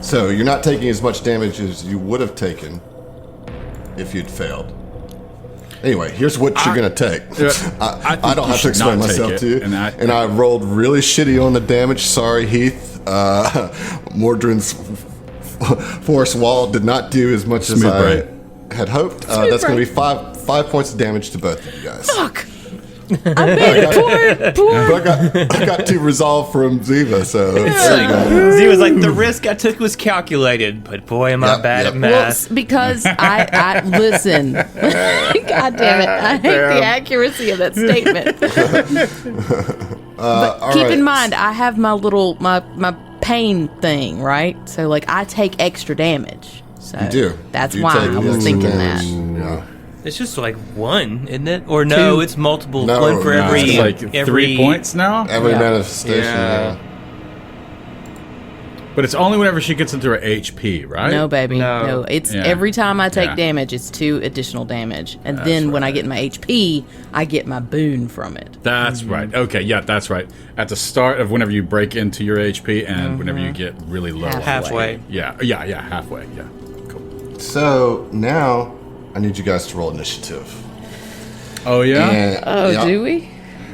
So you're not taking as much damage as you would have taken if you'd failed. Anyway, here's what you're going to take. I don't have to explain myself to you. And I rolled really shitty on the damage. Sorry, Heath. Mordren's force wall did not do as much as I had hoped. That's going to be 5 points of damage to both of you guys. Fuck. I made it poor. But I got 2 resolve from Ziva, so Z was like, the risk I took was calculated, but boy, am I bad at math. Well, because I listen. God damn it! I hate the accuracy of that statement. But keep in mind, I have my little my pain thing, right? So like, I take extra damage. So you do. That's why I was thinking that. Yeah. It's just like 1, isn't it? Or no, it's multiple. No, 1 for no, every. It's like 3 points now? Every manifestation. Yeah. But it's only whenever she gets into her HP, right? No, baby. No. No. It's every time I take damage, it's 2 additional damage. And then when I get my HP, I get my boon from it. That's right. Okay, yeah, that's right. At the start of whenever you break into your HP and whenever you get really low. Halfway. Yeah, halfway, yeah. Cool. So now I need you guys to roll initiative. Oh, yeah? And, Do we?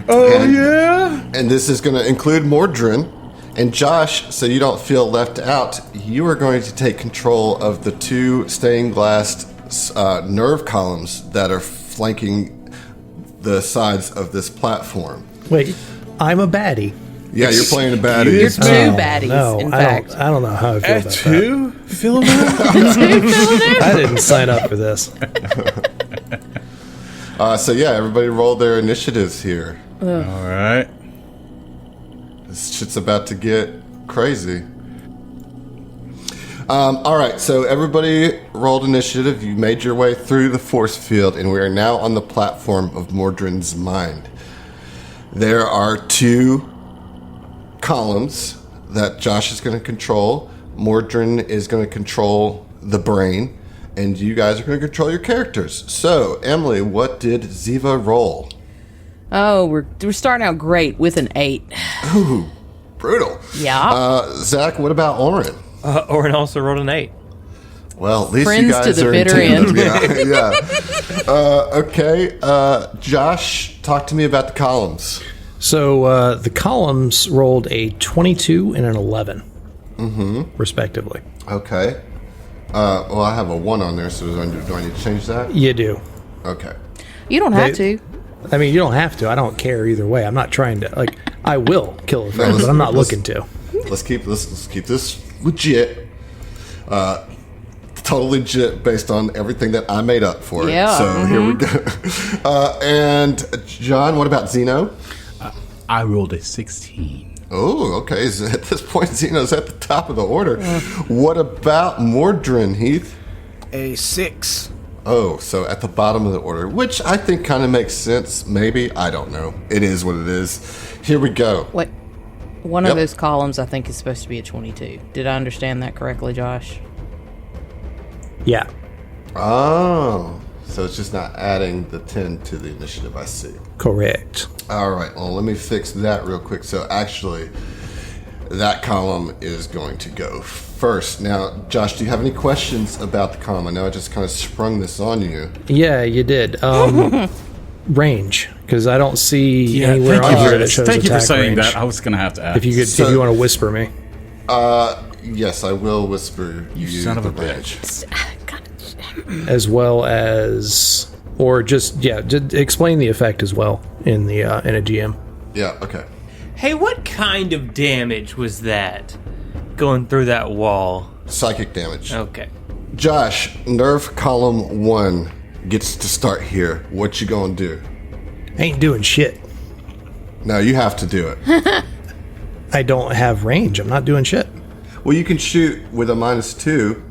And this is going to include Mordren. And Josh, so you don't feel left out, you are going to take control of the 2 stained glass nerve columns that are flanking the sides of this platform. Wait, I'm a baddie. Yeah, you're playing a baddie. You're 2 baddies, No, in fact. I don't know how I feel about 2? Philomena? that. I didn't sign up for this. So yeah, everybody roll their initiatives here. All right. This shit's about to get crazy. All right, so everybody rolled initiative. You made your way through the force field, and we are now on the platform of Mordren's mind. There are 2 columns that Josh is going to control. Mordren is going to control the brain, and you guys are going to control your characters. So, Emily, what did Ziva roll? Oh, we're starting out great with an 8. Ooh, brutal. Yeah. Zach, what about Oren? Oren also rolled an 8. Well, at least Friends you guys to the are bitter in end. Yeah. Okay. Josh, talk to me about the columns. So the columns rolled a 22 and an 11, respectively. Okay. Well, I have a 1 on there, so do I need to change that? You do. Okay. You don't have to. I mean, you don't have to. I don't care either way. I'm not trying to, like, I will kill a friend, but I'm not looking to. Let's keep this legit. Totally legit based on everything that I made up for it. Yeah. So here we go. And John, what about Zeno? I rolled a 16. Oh, okay. So at this point, Zeno's at the top of the order. What about Mordren, Heath? A 6. Oh, so at the bottom of the order, which I think kind of makes sense. Maybe. I don't know. It is what it is. Here we go. What? One of those columns, I think, is supposed to be a 22. Did I understand that correctly, Josh? Yeah. Oh, so it's just not adding the 10 to the initiative, I see. Correct. All right, well, let me fix that real quick. So actually, that column is going to go first. Now, Josh, do you have any questions about the column? I know I just kind of sprung this on you. Yeah, you did. Range, because I don't see anywhere on here that shows Thank you for attack saying range. that. I was going to have to ask. If you could, if you want to whisper me. Yes, I will whisper you son of a the range. As well as, or just explain the effect as well in the in a GM. Yeah, okay. Hey, what kind of damage was that going through that wall? Psychic damage. Okay. Josh, nerve column 1 gets to start here. What you gonna do? Ain't doing shit. No, you have to do it. I don't have range. I'm not doing shit. Well, you can shoot with a -2.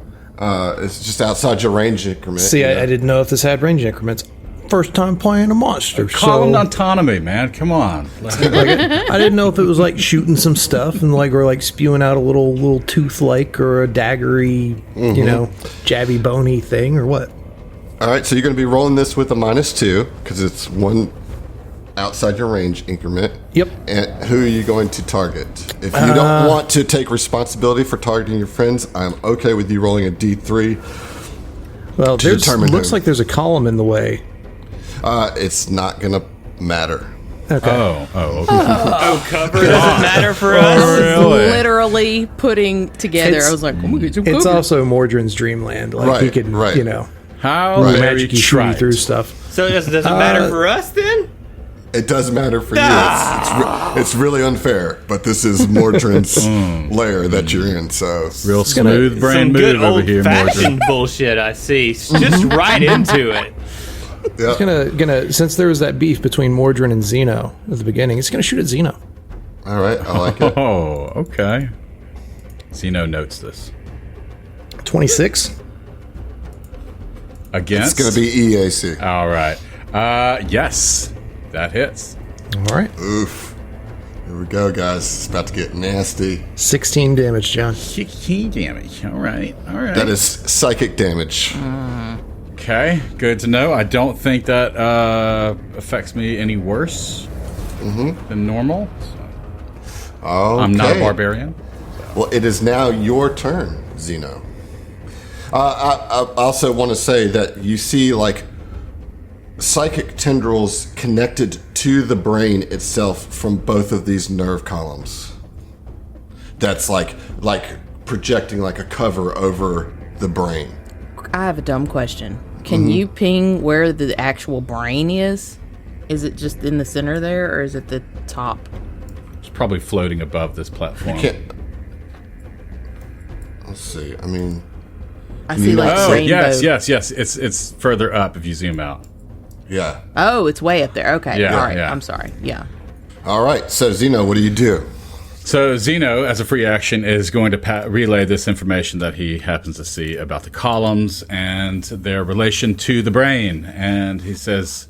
It's just outside your range increment. See, I didn't know if this had range increments. First time playing a monster. Column so autonomy, man. Come on. I didn't know if it was like shooting some stuff and like, or like spewing out a little tooth like or a daggery, jabby bony thing or what. All right, so you're going to be rolling this with a -2 because it's 1 outside your range increment. Yep. And who are you going to target? If you don't want to take responsibility for targeting your friends, I'm okay with you rolling a D3. Well, to determine looks who. like there's a column in the way. It's not going to matter. Okay. Okay. Oh, cover doesn't matter for us. Really? Literally putting together. I was like, oh my God, It's also Mordren's dreamland. Like he can, right. How very magic-y shoot you through trite. stuff. So it doesn't matter for us then? It does matter for you. It's really unfair, but this is Mordren's lair that you're in. So Real smooth brain Some move good over here, Mordren. old-fashioned bullshit, I see. Just right into it. yeah. It's gonna since there was that beef between Mordren and Xeno at the beginning, it's gonna shoot at Xeno. All right, I like it. Oh, okay. Zeno notes this. 26. Against? It's going to be EAC. All right. Yes, that hits. All right. Oof. Here we go, guys. It's about to get nasty. 16 damage, John. 16 damage. All right. That is psychic damage. Okay, good to know. I don't think that affects me any worse than normal. So Okay. I'm not a barbarian. Well, it is now your turn, Xeno. I also want to say that you see, like, psychic tendrils connected to the brain itself from both of these nerve columns. That's like projecting like a cover over the brain. I have a dumb question. Can you ping where the actual brain is? Is it just in the center there, or is it the top? It's probably floating above this platform. Let's see. I mean, I see like Oh, rainbow. yes. It's further up if you zoom out. yeah. Oh, it's way up there. Okay. Yeah, All right. yeah. I'm sorry. Yeah. All right. So, Xeno, what do you do? So Zeno, as a free action, is going to relay this information that he happens to see about the columns and their relation to the brain. And he says,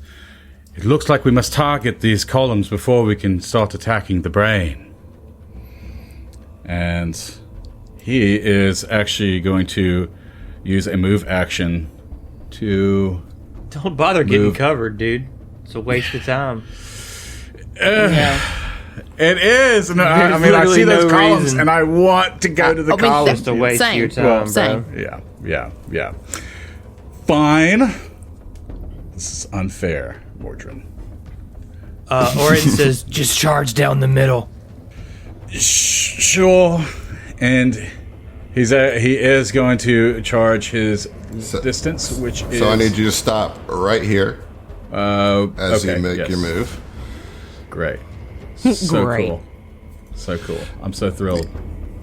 it looks like we must target these columns before we can start attacking the brain. And he is actually going to use a move action to... Don't bother getting Move. covered, dude. It's a waste of time. It is. No, I mean, I see literally those no columns, reason. and I want to go to the I mean, columns. It's a waste of your time, Same. bro. Yeah. Fine. This is unfair, Mordren. Orin says, just charge down the middle. Sure. And he is going to charge his distance, which is... So I need you to stop right here as okay, you make yes. your move. Great. So Great. cool. So cool. I'm so thrilled.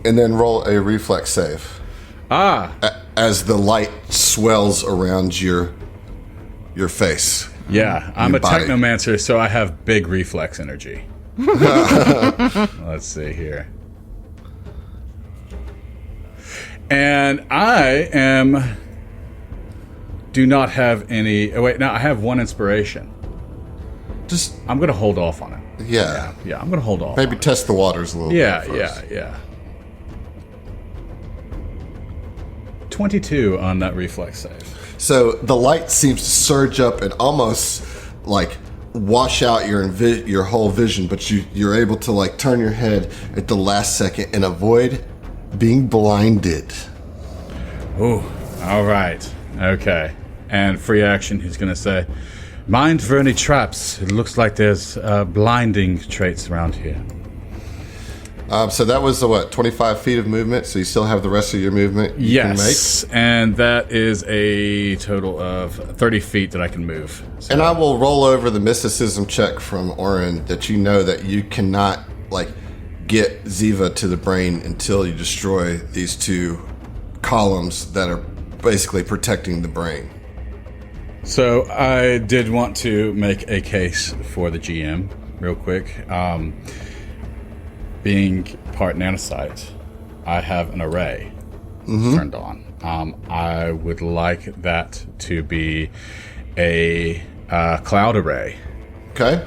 And then roll a reflex save. As the light swells around your face. Yeah, I'm Your a body. technomancer, so I have big reflex energy. Let's see here. And I do not have any... Oh, wait, no, I have one inspiration. I'm going to hold off on it. Yeah. Yeah, I'm going to hold off. Maybe test the waters a little Yeah, bit first. yeah. 22 on that reflex save. So the light seems to surge up and almost like wash out your whole vision, but you're able to like turn your head at the last second and avoid being blinded. Ooh, all right. Okay. And free action, he's going to say, mind for any traps. It looks like there's blinding traits around here. So that was 25 feet of movement. So you still have the rest of your movement you can make. Yes, and that is a total of 30 feet that I can move. So, And I will roll over the mysticism check from Orin that you know that you cannot like get Ziva to the brain until you destroy these two columns that are basically protecting the brain. so I did want to make a case for the GM real quick. Being part nanocyte, I have an array turned on. I would like that to be a cloud array. Okay.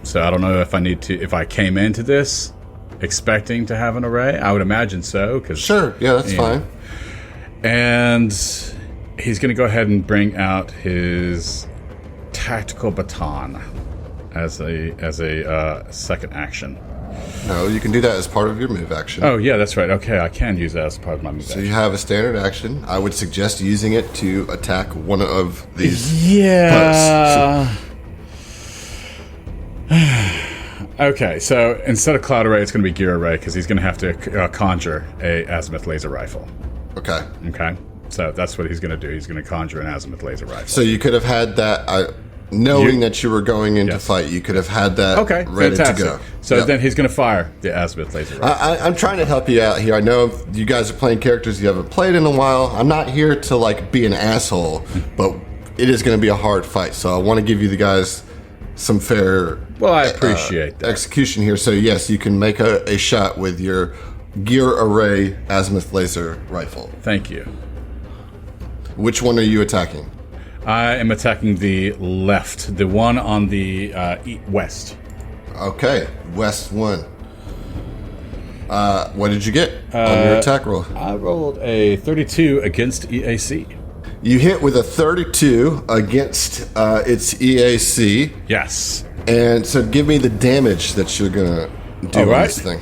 So I don't know if if I came into this expecting to have an array. I would imagine so. Sure. Yeah, that's fine. And he's going to go ahead and bring out his tactical baton as a second action. No, you can do that as part of your move action. Oh, yeah, that's right. Okay, I can use that as part of my move So action. you have a standard action. I would suggest using it to attack one of these Yeah. posts. Okay, so instead of cloud array, it's going to be gear array because he's going to have to conjure a azimuth laser rifle. Okay. Okay, so that's what he's going to do. He's going to conjure an azimuth laser rifle. So you could have had that. knowing that you were going into fight, you could have had that ready to go. So then he's going to fire the azimuth laser rifle. I'm trying to help you out here. I know you guys are playing characters you haven't played in a while. I'm not here to like be an asshole, but it is going to be a hard fight. So I want to give you the guys some fair I appreciate that. execution here. So yes, you can make a shot with your gear array azimuth laser rifle. Thank you. Which one are you attacking? I am attacking the left, the one on the west. Okay, west one. What did you get on your attack roll? I rolled a 32 against EAC. You hit with a 32 against its EAC. Yes. And so give me the damage that you're going to do on this thing.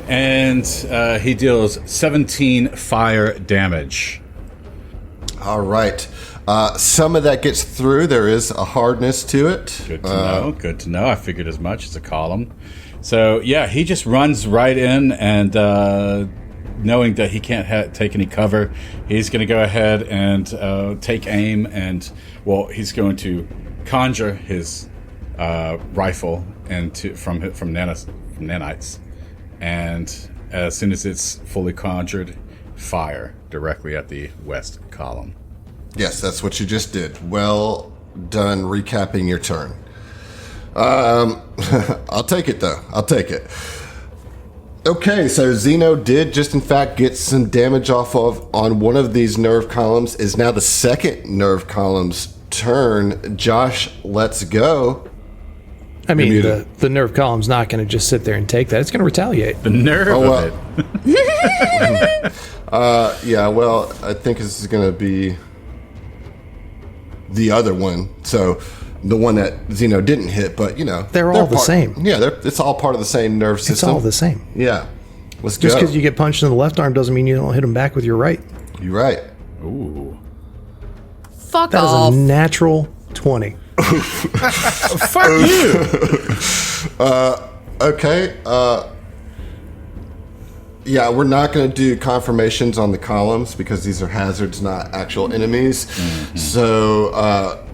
And he deals 17 fire damage. All right. Some of that gets through. There is a hardness to it. Good to know. Good to know. I figured as much. It's a column. So, yeah, he just runs right in and knowing that he can't take any cover, he's going to go ahead and take aim and, he's going to conjure his rifle from nanites. And as soon as it's fully conjured, fire directly at the west column. Yes, that's what you just did. Well done recapping your turn. I'll take it, though. I'll take it. Okay, so Zeno did just, in fact, get some damage on one of these nerve columns. Is now the second nerve column's turn. Josh, let's go. I mean, the nerve column's not going to just sit there and take that. It's going to retaliate. The nerve of it. I think this is going to be the other one. So the one that Zeno didn't hit, but, they're all the same. Yeah, it's all part of the same nerve system. It's all the same. Yeah. Let's Just go. because you get punched in the left arm doesn't mean you don't hit them back with your right. You're right. Ooh. Fuck that off. That is a natural 20. Fuck you. Okay. We're not going to do confirmations on the columns because these are hazards, not actual enemies. Mm-hmm. So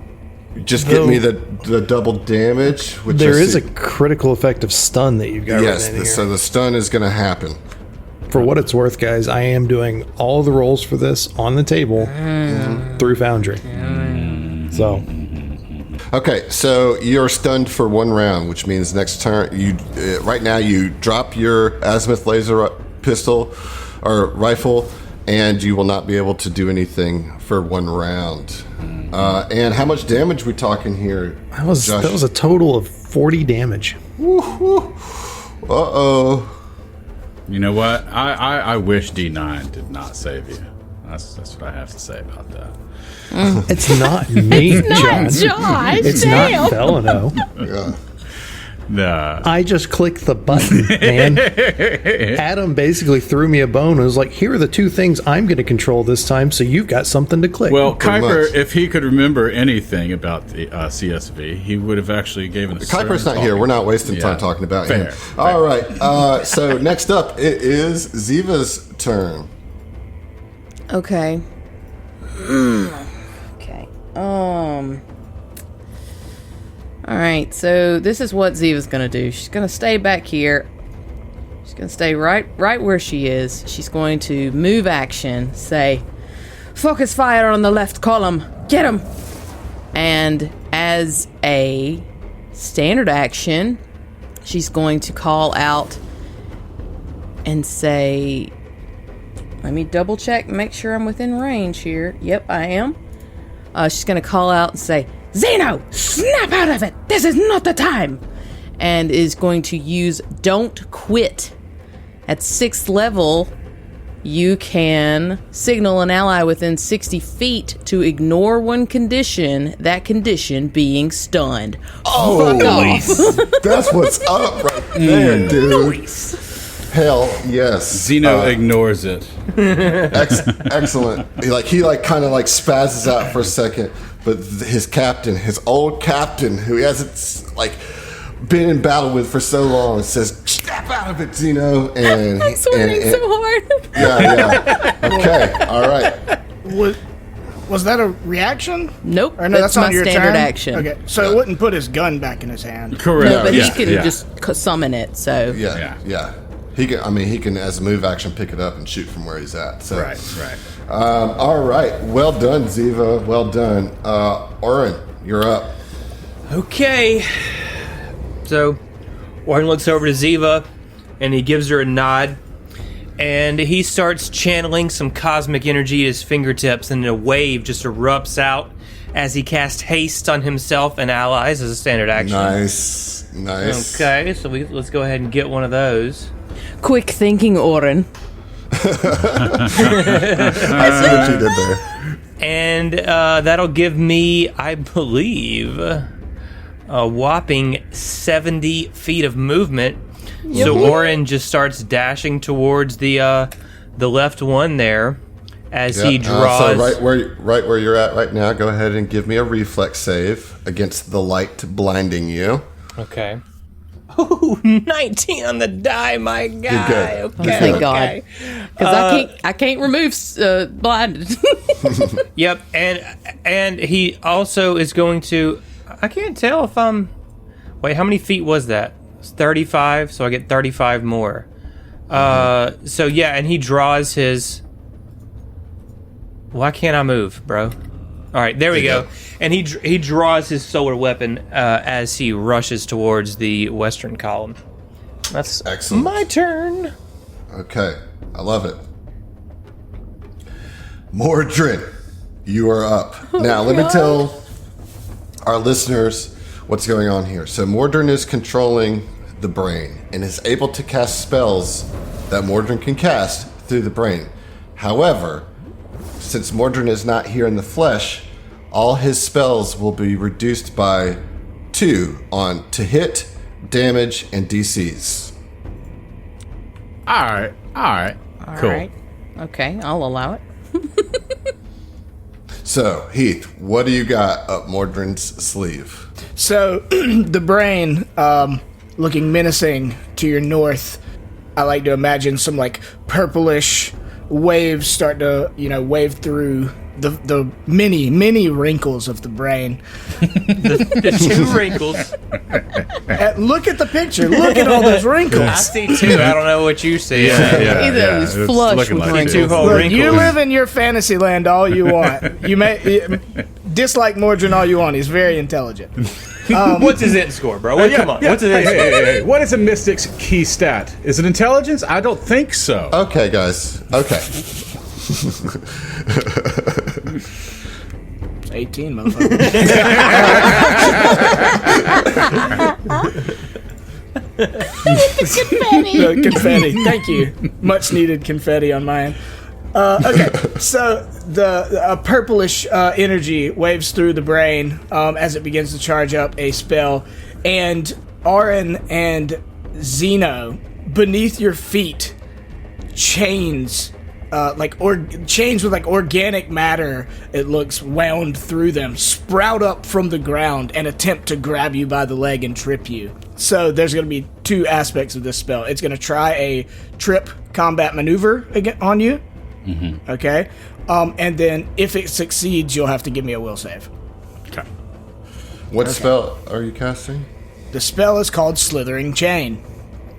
just get me the double damage. Which there is a critical effect of stun that you've got. Yes, so the stun is going to happen. For what it's worth, guys, I am doing all the rolls for this on the table through Foundry. So... Okay, so you're stunned for 1 round, which means next turn, right now you drop your azimuth laser pistol or rifle, and you will not be able to do anything for 1 round. And how much damage we talking here? That was a total of 40 damage. Uh-oh. You know what? I wish D9 did not save you. That's what I have to say about that. It's not me, Josh. It's damn. not Delano. Yeah. Nah. I just clicked the button, man. Adam basically threw me a bone and was like, here are the 2 things I'm going to control this time, so you've got something to click. Well, Kuiper, if he could remember anything about the CSV, he would have actually given us. Kuiper's not here. We're not wasting time talking about him. All right. So next up, it is Ziva's turn. Okay. Okay. All right. So this is what Ziva's gonna do. She's gonna stay back here. She's gonna stay right where she is. She's going to move action. Say, focus fire on the left column. Get him. And as a standard action, she's going to call out and say, let me double check and make sure I'm within range here. Yep, I am. She's going to call out and say, Zeno, snap out of it. This is not the time. And is going to use Don't Quit. At 6th level, you can signal an ally within 60 feet to ignore one condition, that condition being stunned. Oh, nice. That's what's up right there, dude. Nice. Hell yes. Zeno ignores it. Excellent. He kind of spazzes out for a second, but his old captain, who he hasn't been in battle with for so long, says, "Snap out of it, Zeno!" And I'm sweating so hard. Yeah. Okay. All right. Was that a reaction? Nope. Or no, that's my on your standard turn? action. Okay, so it wouldn't put his gun back in his hand. Correct. No, but yeah, he can yeah. just summon it. So Yeah. He can, as a move action, pick it up and shoot from where he's at. So. Right. All right. Well done, Ziva. Well done. Oren, you're up. Okay. So, Warren looks over to Ziva, and he gives her a nod, and he starts channeling some cosmic energy at his fingertips, and a wave just erupts out as he casts haste on himself and allies as a standard action. Nice. Okay, so let's go ahead and get one of those. quick thinking, Oren. I see what you did there. And that'll give me, I believe, a whopping 70 feet of movement. So Oren just starts dashing towards the left one there as he draws. So right where you're at right now, go ahead and give me a reflex save against the light blinding you. Okay. Ooh, 19 on the die, my guy. You're good. Okay, Thank okay. God. Because I can't remove blinded. Yep, and he also is going to. I can't tell if I'm. Wait, how many feet was that? It's 35, so I get 35 more. So yeah, and he draws his. Why can't I move, bro? All right, there we go. And he draws his solar weapon as he rushes towards the western column. That's Excellent. my turn. Okay, I love it. Mordren, you are up. Now, let me tell our listeners what's going on here. So, Mordren is controlling the brain and is able to cast spells that Mordren can cast through the brain. However, since Mordren is not here in the flesh, all his spells will be reduced by 2 to hit, damage, and DCs. All right. Cool. All right. Okay, I'll allow it. So, Heath, what do you got up Mordren's sleeve? So, the brain, looking menacing to your north, I like to imagine some, like, purplish waves start to, wave through the many wrinkles of the brain. The 2 wrinkles. Look at the picture. Look at all those wrinkles. I see 2. I don't know what you see. Either he's It's flush looking with like wrinkles. it. 2 whole Look, wrinkles. you live in your fantasy land all you want. You may dislike Mordren all you want. He's very intelligent. What's his int score, bro? Come on. What's his int score? Hey. What is a mystic's key stat? Is it intelligence? I don't think so. Okay, guys. Okay. 18, motherfucker. Confetti. Thank you. Much needed confetti on my end. Okay, so the purplish energy waves through the brain as it begins to charge up a spell, and Arin and Zeno, beneath your feet, chains chains with organic matter, it looks, wound through them, sprout up from the ground and attempt to grab you by the leg and trip you. So there's going to be 2 aspects of this spell. It's going to try a trip combat maneuver on you. Mm-hmm. Okay? And then if it succeeds, you'll have to give me a will save. Okay. What spell are you casting? The spell is called Slithering Chain.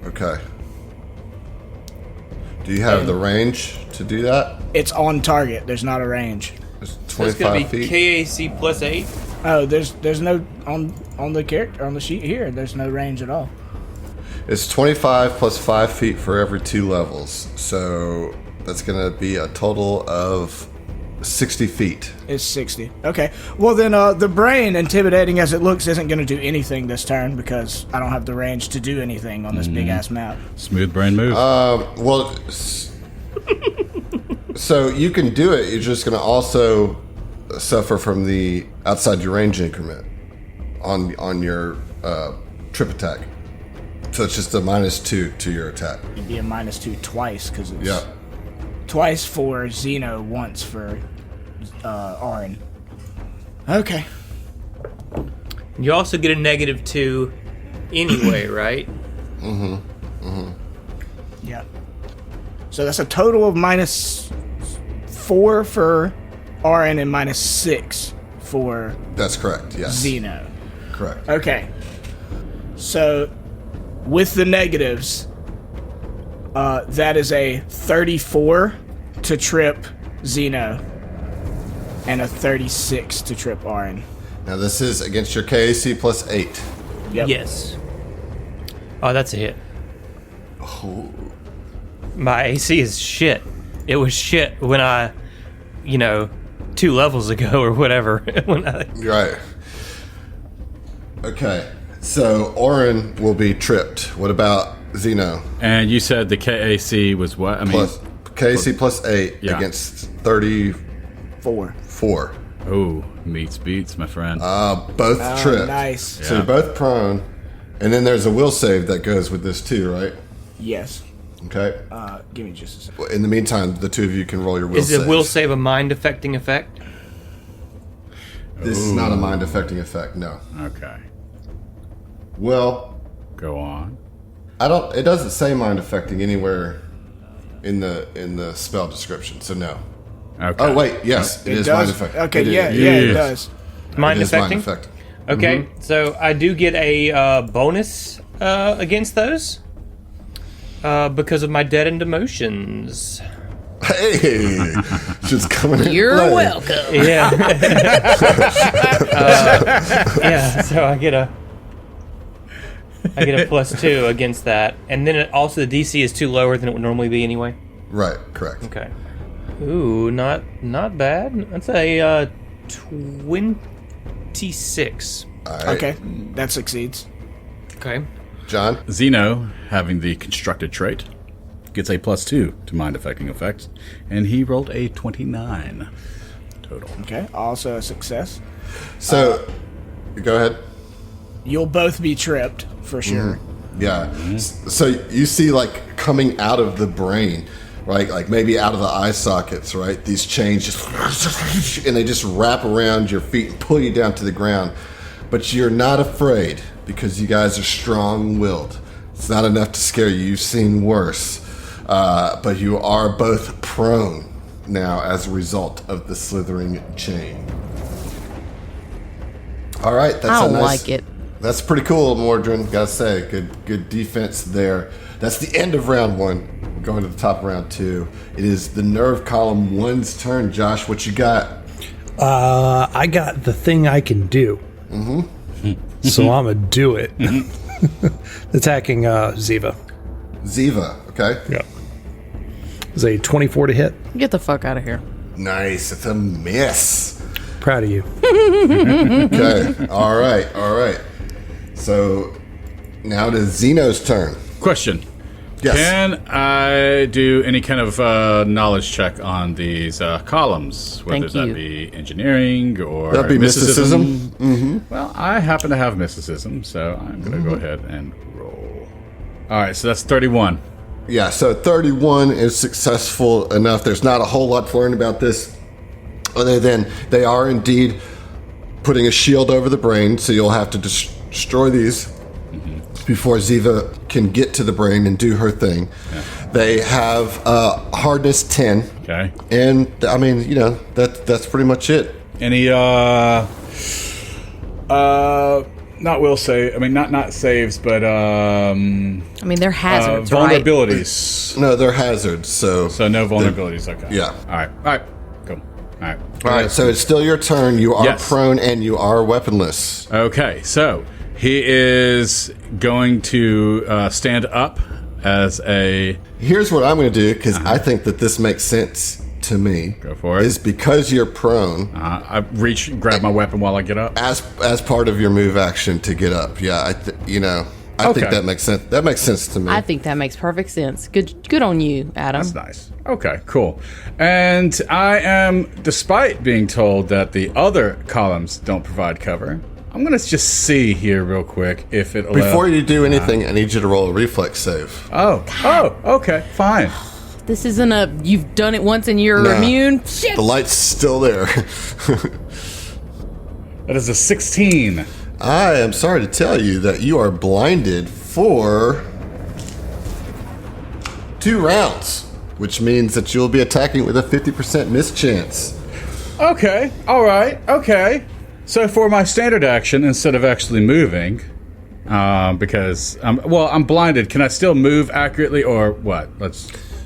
Okay. Do you have the range to do that? It's on target. There's not a range. It's So it's going 25 to be feet. KAC plus 8. Oh, there's no on the character on the sheet here. There's no range at all. It's 25 plus 5 feet for every 2 levels. So that's going to be a total of 60 feet. It's 60. Okay. Well, then the brain, intimidating as it looks, isn't going to do anything this turn because I don't have the range to do anything on this big-ass map. Smooth brain move. So you can do it. You're just going to also suffer from the outside your range increment on your trip attack. So it's just a -2 to your attack. It'd be a -2 twice because it's Yeah. twice for Zeno, once for Arin. Okay. You also get a -2 anyway, right? Yeah. So that's a total of -4 for Orin and -6 for That's correct. Yes. Zeno. Correct. Okay. So, with the negatives, that is a 34 to trip Zeno and a 36 to trip Orin. Now this is against your KAC plus 8. Yep. Yes. Oh, that's a hit. Oh. My AC is shit. It was shit when I, 2 levels ago or whatever. Right. Okay. So Orin will be tripped. What about Zeno? And you said the KAC was what? I mean, Plus KAC plus 8 Yeah. against 34. oh, meets beats, my friend. Both tripped. Nice. So you're both prone. And then there's a will save that goes with this too, right? Yes. Okay. Give me just a second. In the meantime, the two of you can roll your will Is saves. it will save a mind affecting effect? This is not a mind affecting effect, no. Okay. Well, Go on. it doesn't say mind affecting anywhere in the spell description, so no. Okay. Oh wait, yes, it is mind affecting. Okay, It is. yeah, It it is. does. Mind is mind affecting? affecting. Okay, so I do get a bonus against those because of my deadened emotions. Hey, just coming in. You're play. welcome. Yeah. Yeah, so I get a +2 against that. And then also the DC is 2 lower than it would normally be anyway. Right, correct. Okay. Ooh, not bad. That's a 26. All right. Okay, that succeeds. Okay. John. Zeno, having the constructed trait, gets a +2 to mind affecting effects, and he rolled a 29 total. Okay, also a success. So, go ahead. You'll both be tripped for sure. Yeah. So you see, like, coming out of the brain, right? Like maybe out of the eye sockets, right? These chains just, and they just wrap around your feet and pull you down to the ground. But you're not afraid because you guys are strong-willed. It's not enough to scare you. You've seen worse. But you are both prone now as a result of the slithering chain. All right, that's I a nice, like it. That's pretty cool, Mordren. Gotta say, good defense there. That's the end of round 1. We're going to the top of round 2. It is the nerve column 1's turn. Josh, what you got? I got the thing I can do. So I'm going to do it. Attacking Ziva. Ziva, okay? Yeah. Is a 24 to hit. Get the fuck out of here. Nice. It's a miss. Proud of you. Okay. All right. So now it is Zeno's turn. Question. Yes. Can I do any kind of knowledge check on these columns, whether Thank that you. be engineering or That'd be mysticism. Well, I happen to have mysticism, so I'm going to go ahead and roll. All right, so that's 31. Yeah, so 31 is successful enough. There's not a whole lot to learn about this other than they are indeed putting a shield over the brain, so you'll have to destroy these before Ziva can get to the brain and do her thing. Yeah. They have hardness 10. Okay. And, I mean, that's pretty much it. Any, not will save, I mean, not saves, but, I mean, they're hazards, right? vulnerabilities. No, they're hazards, so No vulnerabilities, okay. Yeah. All right, cool. All right, so it's still your turn. You are Yes. prone and you are weaponless. Okay, so he is going to stand up as a... Here's what I'm going to do, because I think that this makes sense to me. Go for it. Is because you're prone, I grab my weapon while I get up. as part of your move action to get up. Yeah, I think Okay. that makes sense. That makes sense to me. I think that makes perfect sense. Good on you, Adam. That's nice. Okay, cool. And I am, despite being told that the other columns don't provide cover, I'm going to just see here real quick if it allows... Before you do anything, I need you to roll a reflex save. Oh, okay, fine. This isn't you've done it once and you're Nah. immune. Shit. The light's still there. That is a 16. I am sorry to tell you that you are blinded for 2 rounds, which means that you'll be attacking with a 50% miss chance. Okay. All right. Okay. So for my standard action, instead of actually moving, because I'm blinded, can I still move accurately or what?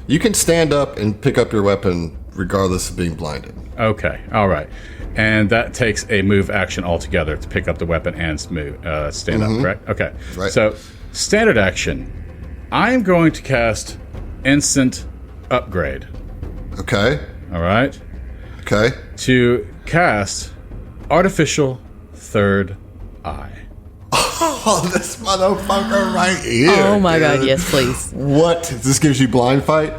You can stand up and pick up your weapon regardless of being blinded. Okay. All right. And that takes a move action altogether to pick up the weapon and stand up, correct? Okay. Right. So standard action, I am going to cast instant upgrade. Okay. All right. Okay. To cast artificial third eye. Oh, this motherfucker right here. Oh my dude. god, yes, please. What? This gives you blind fight?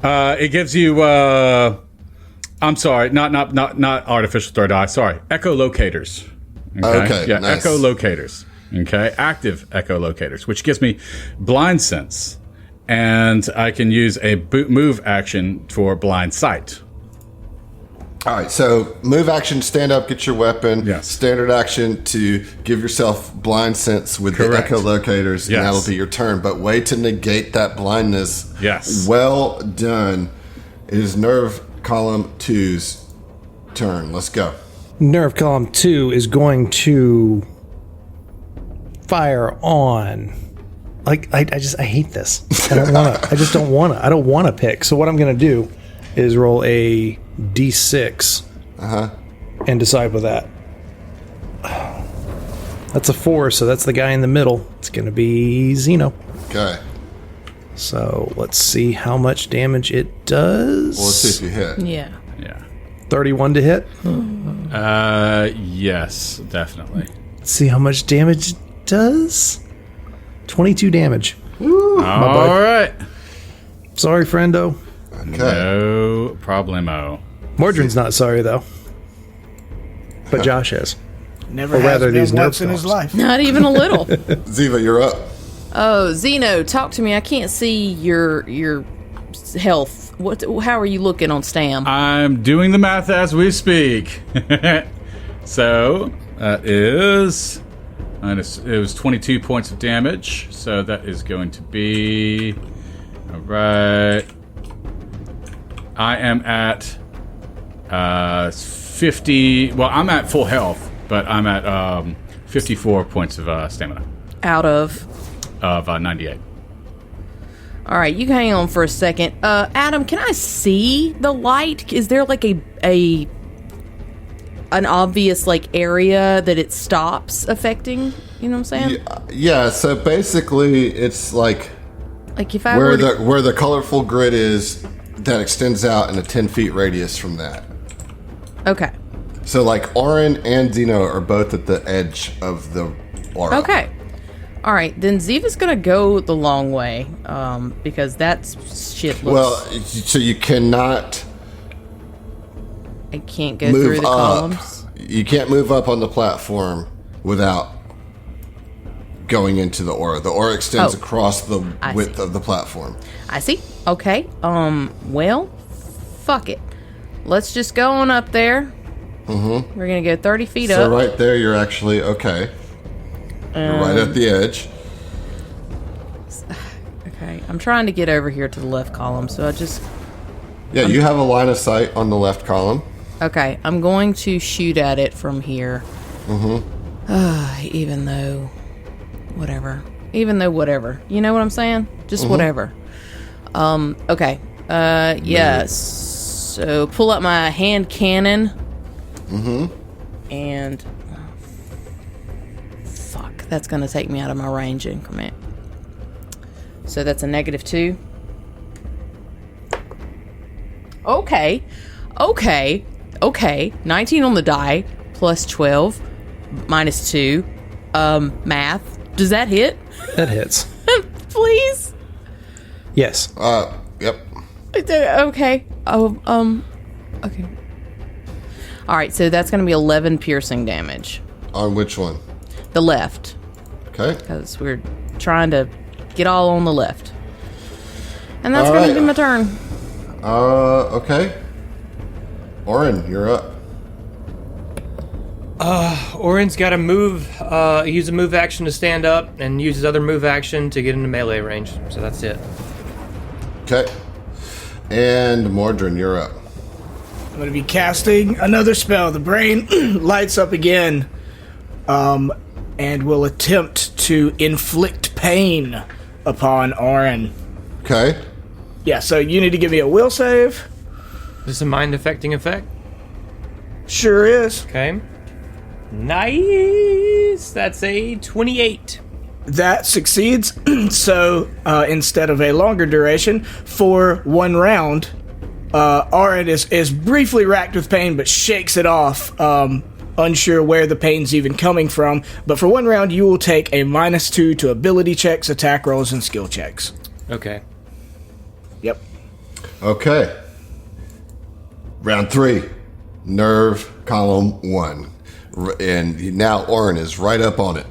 It gives you. I'm sorry, not artificial third eye. Sorry, echolocators. Okay, yeah, nice. Echolocators. Okay, active echolocators, which gives me blind sense, and I can use a move action for blind sight. All right, so move action, stand up, get your weapon. Yes. Standard action to give yourself blind sense with Correct. the echolocators, Yes. and that'll be your turn. But way to negate that blindness. Yes. Well done. It is Nerve Column 2's turn. Let's go. Nerve Column 2 is going to fire on. Like, I hate this. I don't want to. I just don't want to. I don't want to pick. So what I'm going to do is roll a d6 and decide with that. That's a 4, so that's the guy in the middle. It's going to be Zeno. Okay. So let's see how much damage it does. Well, let's see if you hit. Yeah. Yeah. 31 to hit. Yes, definitely. Let's see how much damage it does. 22 damage. All right. Sorry, friendo. Okay. No problemo. Mordren's not sorry, though. But Josh is. Never Or has rather, been these once nerf in his columns. life. Not even a little. Ziva, you're up. Oh, Zeno, talk to me. I can't see your health. How are you looking on Stam? I'm doing the math as we speak. So that is it was 22 points of damage. So that is going to be all right. I am at 50. Well, I'm at full health, but I'm at 54 points of stamina Out of 98. All right, you can hang on for a second. Adam, can I see the light? Is there like an obvious like area that it stops affecting? You know what I'm saying? Yeah, so basically it's like Like if I were where the colorful grid is that extends out in a 10 feet radius from that. Okay. So like Orin and Zeno are both at the edge of the aura. Okay. All right, then Ziva's gonna go the long way, because that shit looks. Well, so you cannot I can't go move through the up. columns. You can't move up on the platform without going into the aura. The aura extends across the I width see. of the platform. I see. Okay. Well, fuck it. Let's just go on up there. Mm-hmm. We're gonna go 30 feet So up. right there, you're actually okay. You're right at the edge. Okay. I'm trying to get over here to the left column, so I just. Yeah, you have a line of sight on the left column. Okay, I'm going to shoot at it from here. Mm-hmm. Even though, whatever. You know what I'm saying? Just whatever. Okay. Yes. So pull up my hand cannon. Mm-hmm. And fuck, that's gonna take me out of my range increment. So that's a -2. Okay. 19 on the die, plus 12, -2. Math. Does that hit? That hits. Please? Yes. Yep. Okay. Okay. Alright, so that's gonna be 11 piercing damage. On which one? The left. Okay. Because we're trying to get all on the left. And that's All gonna right. be my turn. Okay. Orin, you're up. Orin's got to move, use a move action to stand up, and use his other move action to get into melee range. So that's it. Okay. And Mordren, you're up. I'm going to be casting another spell. The brain lights up again, and will attempt to inflict pain upon Oren. Okay. Yeah, so you need to give me a will save. Is this a mind-affecting effect? Sure is. Okay. Nice! That's a 28. That succeeds. So instead of a longer duration, for 1 round, Oren is briefly racked with pain, but shakes it off, unsure where the pain's even coming from. But for 1 round, you will take a -2 to ability checks, attack rolls, and skill checks. Okay. Yep. Okay. Round 3. Nerve column 1. And now Oren is right up on it.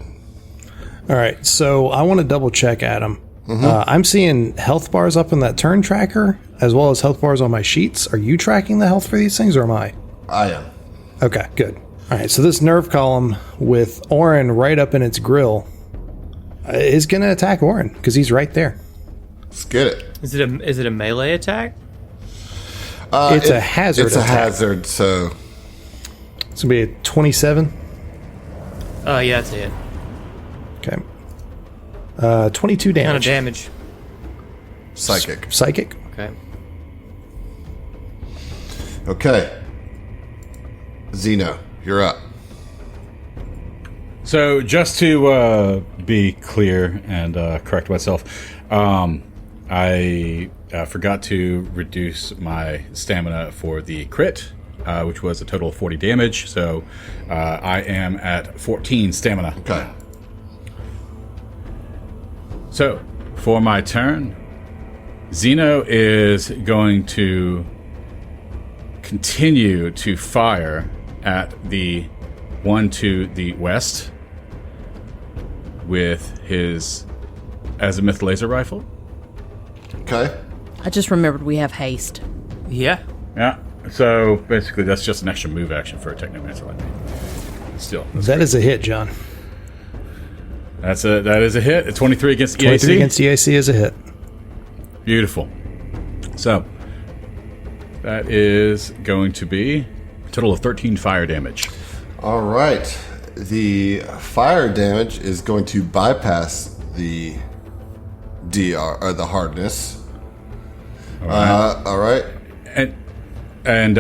All right, so I want to double check, Adam. I'm seeing health bars up in that turn tracker, as well as health bars on my sheets. Are you tracking the health for these things, or am I? I am. Okay, good. All right, so this nerve column with Oren right up in its grill is going to attack Oren, because he's right there. Let's get it. Is it a melee attack? It's a hazard It's a attack. hazard, so... It's going to be a 27. Oh, yeah, that's it. Okay. 22 damage. Kind of damage. Psychic. Psychic. Okay. Okay. Zeno, you're up. So just to be clear and correct myself, I forgot to reduce my stamina for the crit, which was a total of 40 damage. So I am at 14 stamina. Okay. So for my turn, Zeno is going to continue to fire at the one to the west with his azimuth laser rifle. Okay. I just remembered we have haste. Yeah. Yeah. So basically, that's just an extra move action for a technomancer like me. Still, That is a hit, John. that is a hit. A 23 against EAC. 23 against EAC is a hit. Beautiful. So that is going to be a total of 13 fire damage. All right. The fire damage is going to bypass the DR, or the hardness. All right. And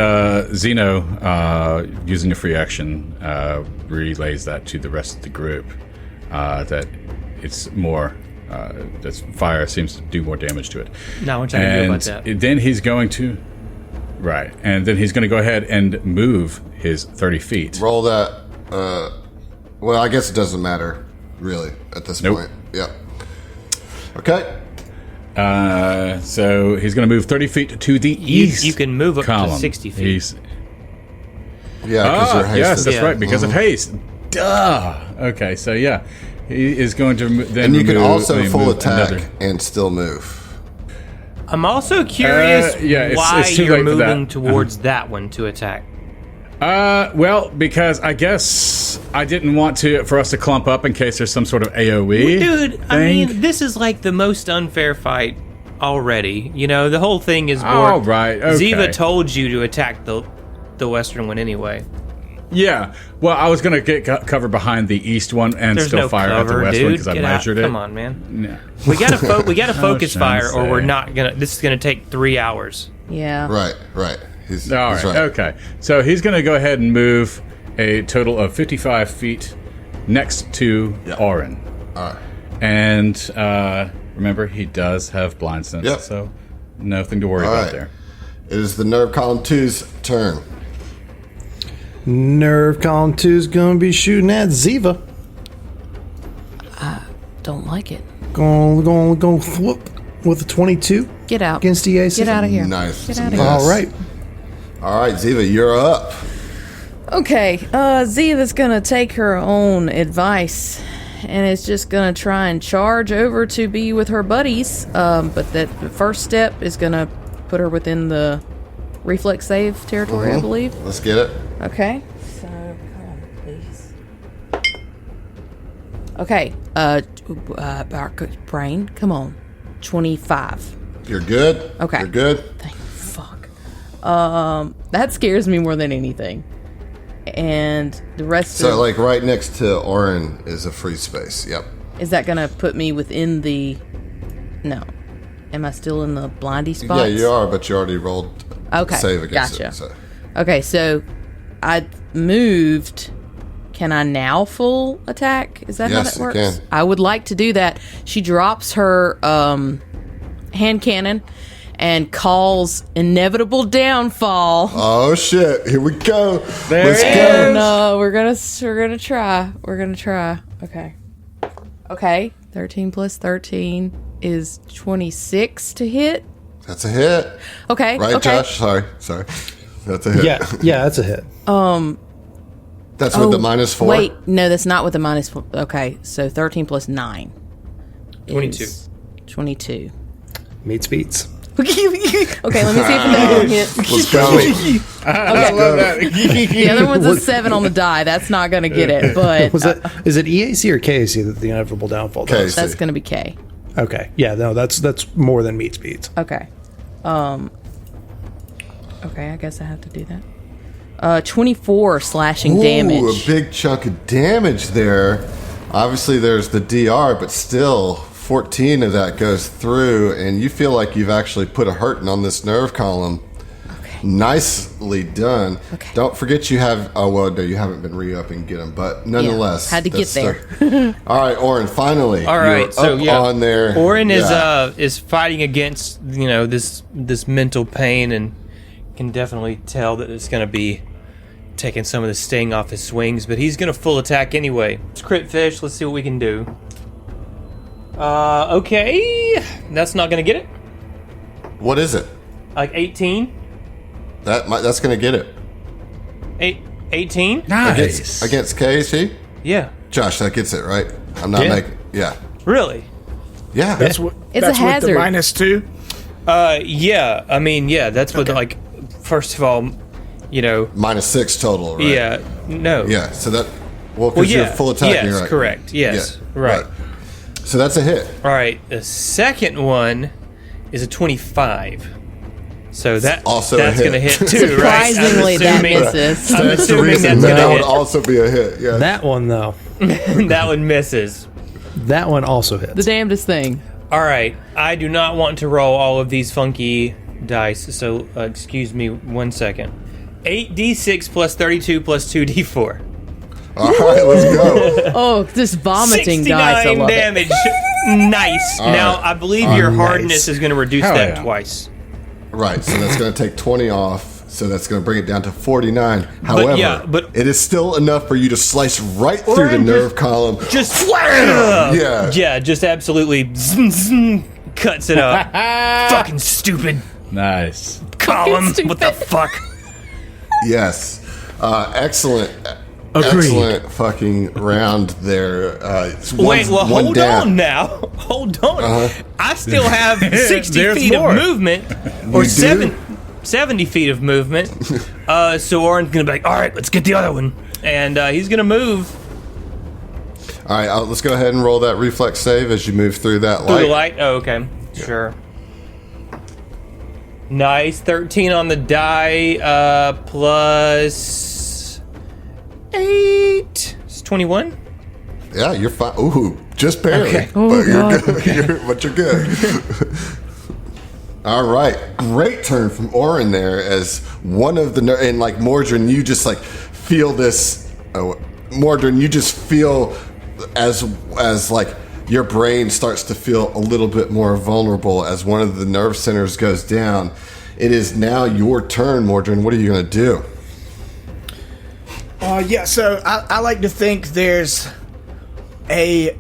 Zeno, using a free action, relays that to the rest of the group, that it's more, that fire seems to do more damage to it. Not much I can do about that. Then he's going to, right, and then he's going to go ahead and move his 30 feet. Roll that. Well, I guess it doesn't matter, really, at this Nope. point. Yep. Okay. So he's going to move 30 feet to the east. You can move up column. to 60 feet. Yeah, because you're hasted. Yes, that's Yeah. right, because of haste. Duh. Okay, so yeah, he is going to then And you can remove- I mean, full move attack another- and still move. I'm also curious yeah, it's why too you're late for that. moving towards that one to attack. Well, because I guess I didn't want for us to clump up in case there's some sort of AoE. Dude, I thing. mean, this is like the most unfair fight already. You know, the whole thing is bored. Oh, right, okay. Ziva told you to attack the western one anyway. Yeah, well, I was going to get cover behind the east one and There's still no fire cover, at the west dude. one because I Get out. measured it. Come on, man. Yeah. We gotta focus fire, or we're say. not gonna. This is gonna take 3 hours. Yeah. Right. He's All right, right. okay. So he's going to go ahead and move a total of 55 feet next to Oren. All right. And remember, he does have blind sense, Yep. so nothing to worry All about right. there. It is the Nerve Column 2's turn. Nerve column 2 is going to be shooting at Ziva. Don't like it. Going whoop with a 22 Get out. against EAC. Get out of here. Nice. Get out of Nice. here. All right. All right, Ziva, you're up. Okay, Ziva's gonna take her own advice and is just gonna try and charge over to be with her buddies. But that the first step is gonna put her within the reflex save territory, I believe. Let's get it. Okay. So come on, please. Okay. Brain, come on. 25. You're good. Okay. You're good. Thank fuck. That scares me more than anything. And the rest So, like, right next to Orin is a free space. Yep. is that going to put me within the... No. Am I still in the blindy spots? Yeah, you are, but you already rolled Okay, save against gotcha. it. So. Okay, so I moved. Can I now full attack? Is that Yes, how that you works? can. I would like to do that. She drops her hand cannon and calls inevitable downfall. Oh, shit. Here we go. There Let's it go. is. No, we're gonna try. We're gonna try. Okay. 13 plus 13 is 26 to hit. That's a hit. Okay. Right, okay. Josh? Sorry. That's a hit. Yeah, that's a hit. That's with the minus 4. Wait, no, that's not with the minus 4. Okay, so 13 plus 9. 22. is 22. Meets beats. Okay, let me see if that one hits. Let's go. I love that. The other one's a 7 on the die. That's not going to get it, but Was that is it EAC or KAC that the inevitable downfall does? KAC. that's going to be K. Okay. Yeah, no, that's more than meets beats. Okay. Okay, I guess I have to do that. 24 slashing Ooh, damage. a big chunk of damage there. Obviously, there's the DR, but still, 14 of that goes through, and you feel like you've actually put a hurting on this nerve column. Okay. Nicely done. Okay. Don't forget you have... Oh, well, no, you haven't been re-upping get them, but nonetheless... had to get that's there. All right, Orin, finally. All right, you're so up yeah, on there. Orin Yeah. is fighting against this mental pain, and can definitely tell that it's going to be taking some of the sting off his swings, but he's going to full attack anyway. It's crit fish. Let's see what we can do. Okay, that's not going to get it. What is it? Like 18, That's going to get it. 18. Nice. Against KAC? Yeah, Josh, that gets it, right? I'm not Yeah. making... Yeah. really. Yeah. That's It's a with hazard. the minus 2. Yeah. I mean, yeah. That's what like. First of all, Minus 6 total, right? yeah. No. Yeah, so that... Well, Well, because yeah. you're full attack, Yes, you're right. correct. Yes, Yeah, right. So that's a hit. All right. The second one is a 25. So that's also a that's hit. going to hit too, right? Surprisingly, that misses. I'm That's the assuming reason that's that going would to also be a hit. Yeah. That one though. hit. That one misses. That one also hits. The damnedest thing. All right. I do not want to roll all of these funky dice. So excuse me 1 second. 8d6 plus 32 plus 2d4. All right, let's go. Oh, this vomiting dice. I 69 love it. damage. Nice. Now right. I believe your hardness is going to reduce Hell that yeah. twice. Right, so that's going to take 20 off. So that's going to bring it down to 49. However, but- it is still enough for you to slice right through the Orin nerve column. Just Yeah. Yeah, just absolutely cuts it up. Fucking stupid Nice. column. stupid. What the fuck? Yes. Excellent. Agreed. Excellent fucking round there. Wait, well, one hold down. on now. Hold on. I still have 60 There's feet more. of movement, or You do? 70 feet of movement. So Orin's gonna be like, all right, let's get the other one, and he's gonna move All right, let's go ahead and roll that reflex save as you move through that through light. the light. Oh, okay, sure. Nice, 13 on the die, plus 8. It's 21. Yeah, you're fine. Ooh, just barely. Okay. But you're good. But you're good. All right, great turn from Orin there. As one of the and like Mordren, you just like feel this. Mordren, you just feel as like your brain starts to feel a little bit more vulnerable as one of the nerve centers goes down. It is now your turn, Mordren. What are you going to do? Yeah, so I like to think there's a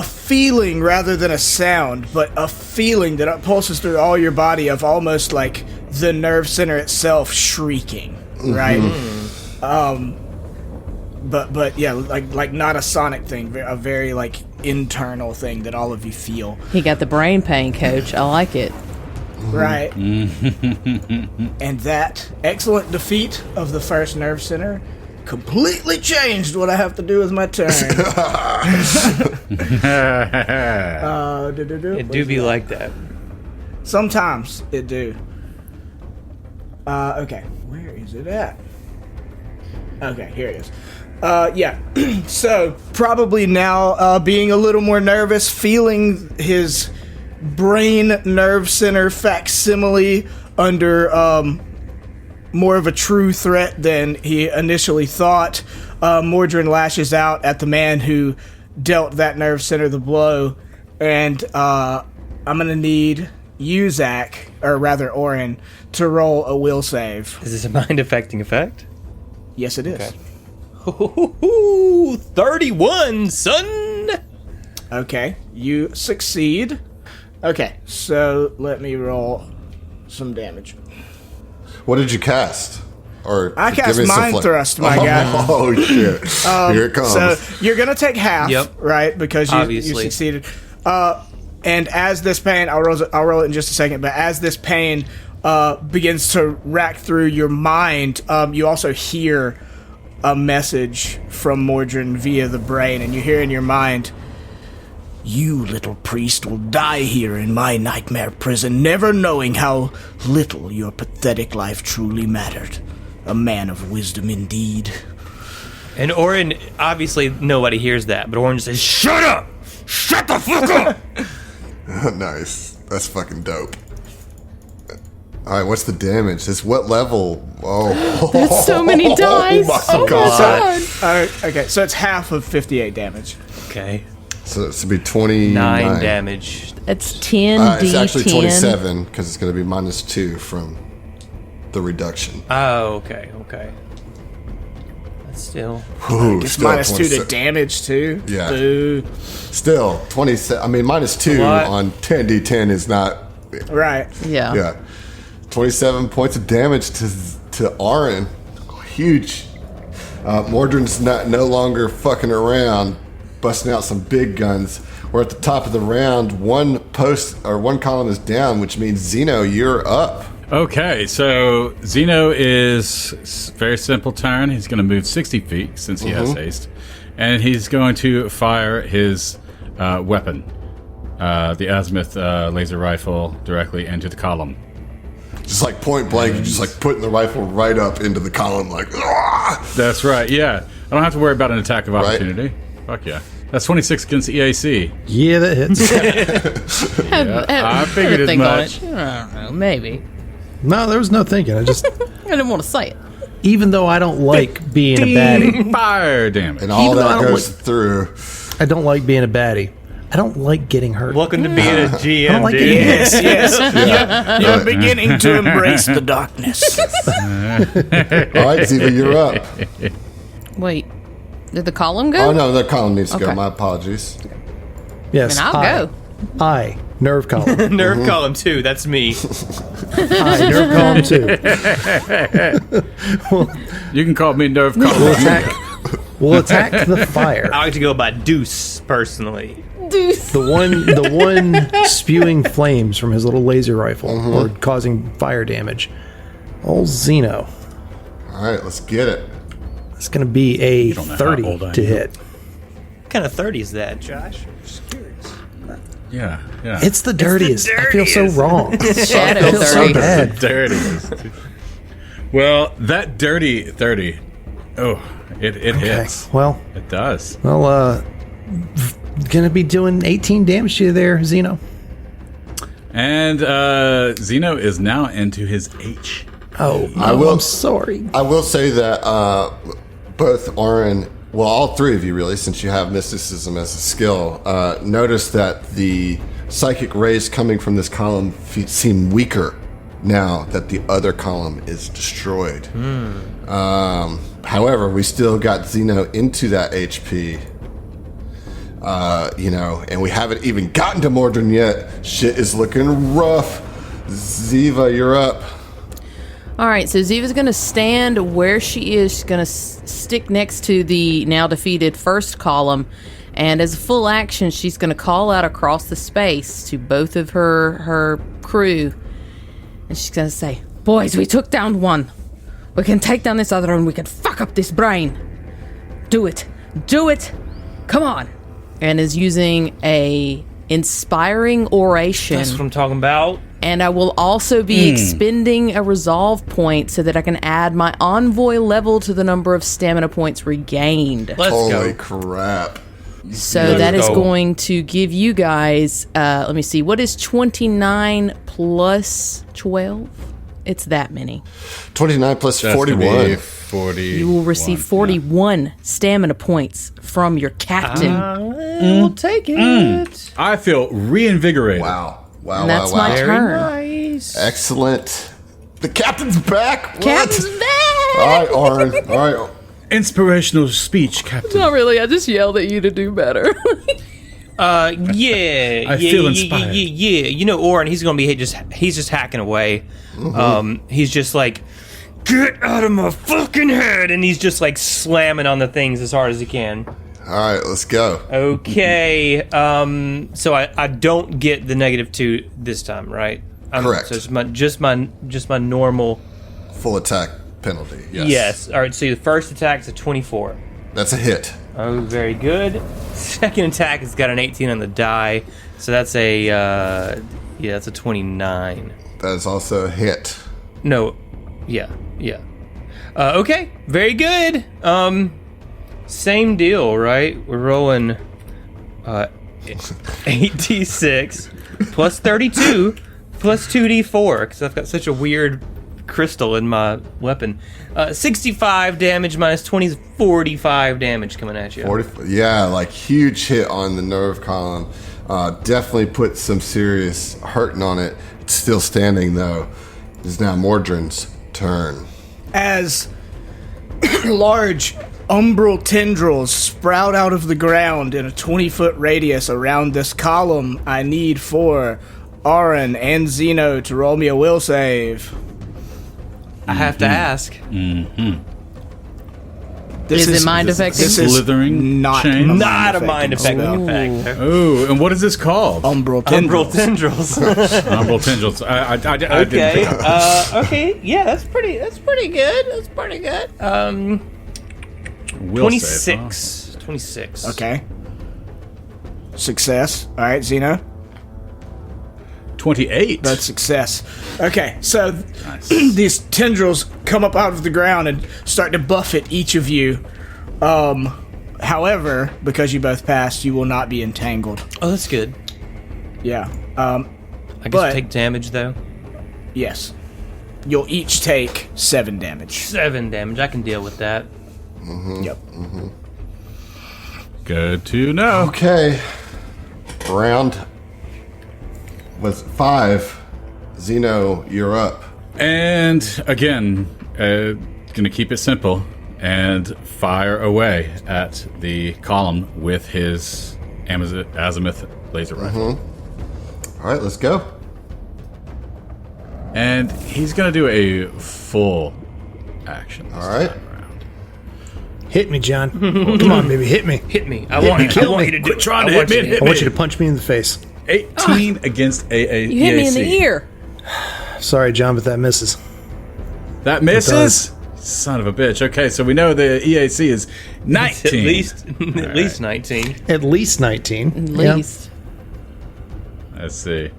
feeling rather than a sound, but a feeling that pulses through all your body of almost like the nerve center itself shrieking, right? But yeah, like not a sonic thing, a very like internal thing that all of you feel, He got the brain pain, coach. I like it. right? And that excellent defeat of the first nerve center completely changed what I have to do with my turn. It do be like that. Sometimes it do. Okay, where is it at? Okay, here it is. Yeah. So, probably now being a little more nervous, feeling his brain nerve center facsimile under more of a true threat than he initially thought, Mordren lashes out at the man who dealt that nerve center the blow, and I'm going to need you, Zach, or rather Oren, to roll a will save. Is this a mind-affecting effect? Yes, it is. Okay. Ooh, 31, son! Okay, you succeed. Okay, so let me roll some damage. What did you cast? Or I give cast me some Mind Thrust, my guy. Oh, shit. Here it comes. So you're going to take half, Yep. right? Because you succeeded. And as this pain, I'll roll it in just a second, but as this pain begins to rack through your mind, you also hear a message from Mordren via the brain, and you hear in your mind, "You, little priest, will die here in my nightmare prison, never knowing how little your pathetic life truly mattered. A man of wisdom indeed." And Oren, obviously nobody hears that, but Oren just says, "Shut up! Shut the fuck up!" Nice. That's fucking dope. All right, what's the damage? It's what level? Oh, That's so many dice. Oh my god. Okay, so it's half of 58 damage. Okay. So it's to be 29. 9 damage. It's 10 It's actually D10. 27 because it's going to be -2 from the reduction. Oh, okay. That's still... Ooh, It's still -2 to 27. damage, too. Yeah. Boo. Still 27. I mean, -2 What? on 10d10 is not. Right. Yeah. Yeah. 27 points of damage to Aaron. Huge. Mordren's no longer fucking around, busting out some big guns. We're at the top of the round. One column is down, which means Zeno, you're up. Okay, so Zeno is very simple turn. He's going to move 60 feet since he has haste, and he's going to fire his weapon, the azimuth laser rifle, directly into the column. Just like point blank, you're just like putting the rifle right up into the column, like, ah! That's right. Yeah, I don't have to worry about an attack of Right. opportunity. Fuck yeah. That's 26 against EAC. Yeah, that hits. I figured as think on much. it. I don't know, maybe. No, there was no thinking. I just, I didn't want to say it. even though I don't like being a baddie, Fire damage. And all Even though I that don't goes through. I don't like being a baddie. I don't like getting hurt. Welcome to being a GM, I don't like dude. getting hit. Yes. You're beginning to embrace the darkness. All right, Ziva, you're up. Wait, did the column go? Oh, no, the column needs to go. Okay. My apologies. Yes, Then I'll go. I, nerve column. Nerve column 2, that's me. I, nerve column 2. You can call me Nerve Column. We'll attack the fire. I like to go by Deuce, personally. The one spewing flames from his little laser rifle or causing fire damage. Old Zeno. All right, let's get it. It's going to be a don't know how 30 old I to am. hit. What kind of 30 is that, Josh? I'm just curious. Yeah. It's the dirtiest. I feel so wrong. Shadow I feel so 30. bad. Dirtiest. Well, that dirty 30. Oh, it hits. Well, It does. gonna be doing 18 damage to you there, Zeno. And Zeno is now into his H. Oh, I'm sorry. I will say that both Oren, well, all three of you really, since you have mysticism as a skill, notice that the psychic rays coming from this column seem weaker now that the other column is destroyed. However, we still got Zeno into that HP. And we haven't even gotten to Mordren yet. Shit is looking rough. Ziva, you're up. All right, so Ziva's going to stand where she is. She's going to stick next to the now defeated first column. And as a full action, she's going to call out across the space to both of her crew. And she's going to say, "Boys, we took down one. We can take down this other and we can fuck up this brain. Do it. Do it. Come on." And is using a inspiring oration. That's what I'm talking about. And I will also be expending a resolve point so that I can add my envoy level to the number of stamina points regained. Let's Holy go. crap. So that is going to give you guys, let me see, what is 29 plus 12? It's that many. 29 plus That's 41. 40. You will receive 41 stamina points from your captain. We'll take it. I feel reinvigorated. Wow. Wow, And that's wow, wow. my turn. Nice. Excellent. The captain's back. What? Captain's back! All right, Oren. All right. Inspirational speech, Captain. Not really. I just yelled at you to do better. Yeah. I feel inspired. Yeah. You know, Oren, he's gonna be he's just hacking away. He's just like, get out of my fucking head, and he's just like slamming on the things as hard as he can. All right, let's go. Okay. So I don't get the -2 this time, right? Correct. So it's just my normal. Full attack penalty. Yes. Yes. All right. So the first attack's a 24. That's a hit. Oh, very good. Second attack has got an 18 on the die, so that's that's a 29. That is also a hit. No, yeah. Okay, very good. Same deal, right? We're rolling 8d6 plus 32 plus 2d4 because I've got such a weird crystal in my weapon. 65 damage minus 20 is 45 damage coming at you. 40, yeah, like huge hit on the nerve column. Definitely put some serious hurting on it. It's still standing though. It's now Mordren's turn. As large umbral tendrils sprout out of the ground in a 20-foot radius around this column, I need for Oren and Zeno to roll me a will save. I have to ask. Is it mind affecting? This is Slithering not chain? Not a mind affecting effect. Oh, and what is this called? Umbral Umbral tendrils. tendrils. Umbral tendrils. I didn't Okay. pick up. Okay. Yeah, that's pretty good. That's pretty good. Will save, 26. 26. Okay. Success. All right, Zeno. 28. That's success. Okay, so these tendrils come up out of the ground and start to buffet each of you. However, because you both passed, you will not be entangled. Oh, that's good. Yeah. I guess But- take damage though. Yes. You'll each take 7 damage. 7 damage. I can deal with that. Yep. Good to know. Okay. Round was 5. Zeno, you're up. And again, gonna keep it simple and fire away at the column with his azimuth laser rifle. All right, let's go. And he's gonna do a full action. All right. Hit me, John. Come on, baby, hit me. Hit me. I want you to do Quit trying to I want hit you me. I want you to punch me in the face. 18 against AA. You hit me in the ear. Sorry, John, but that misses. That misses. Son of a bitch. Okay, so we know the EAC is 19. At least 19. At least 19. At least. Let's see.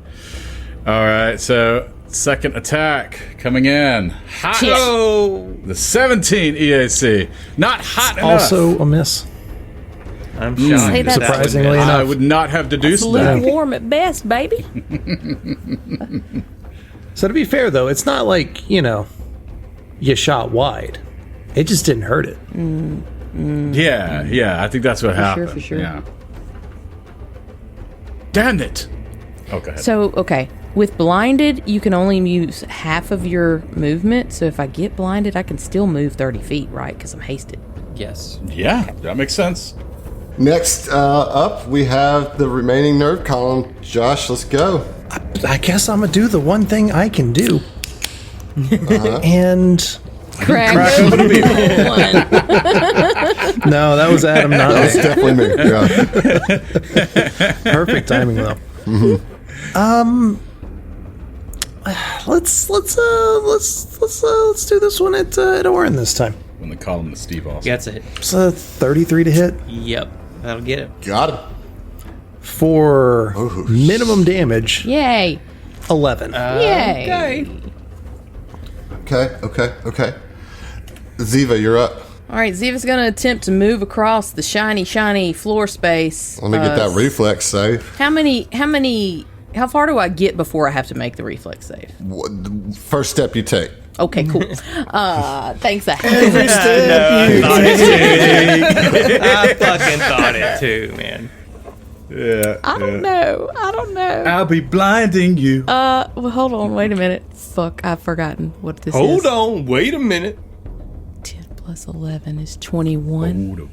All right, so second attack coming in. Hot. Oh, The 17 EAC. Not hot enough. Also a miss. I'm shocked. Say that Surprisingly I enough. would not have deduced It's that. lukewarm at best, baby. So to be fair, though, it's not like, you shot wide. It just didn't hurt it. Yeah, I think that's what happened. for sure. Yeah. Damn it. Oh, go ahead. So, okay. With blinded, you can only use half of your movement. So if I get blinded, I can still move 30 feet, right? Because I'm hasted. Yes. Yeah, that makes sense. Next up, we have the remaining nerve column. Josh, let's go. I guess I'm going to do the one thing I can do. And... Crack open a beer. No, that was Adam, not That's me. definitely me. Yeah. Perfect timing, though. Let's do this one at Oren this time. When they call him the Steve Austin. Yeah, that's a hit. It's a 33 to hit. Yep. That'll get it. Got him. for minimum damage, Yay. 11. Yay. Okay. Ziva, you're up. All right, Ziva's going to attempt to move across the shiny floor space. Let me get that reflex save. How far do I get before I have to make the reflex save? First step you take. Okay, cool. Thanks, Zach. Every step I fucking thought it too, man. Yeah. I don't know. I'll be blinding you. Well, hold on. Wait a minute. Fuck, I've forgotten what this is. Hold on. Wait a minute. 10 plus 11 is 21.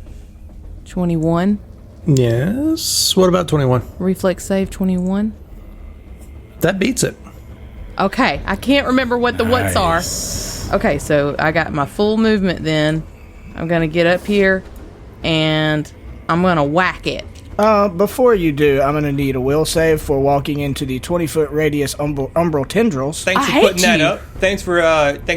21. Yes. What about 21? Reflex save 21. That beats it. Okay, I can't remember what the whats are. Okay, so I got my full movement then. I'm going to get up here, and I'm going to whack it. Before you do, I'm going to need a will save for walking into the 20-foot radius umbral tendrils. Thanks I for hate putting that you. up. Thanks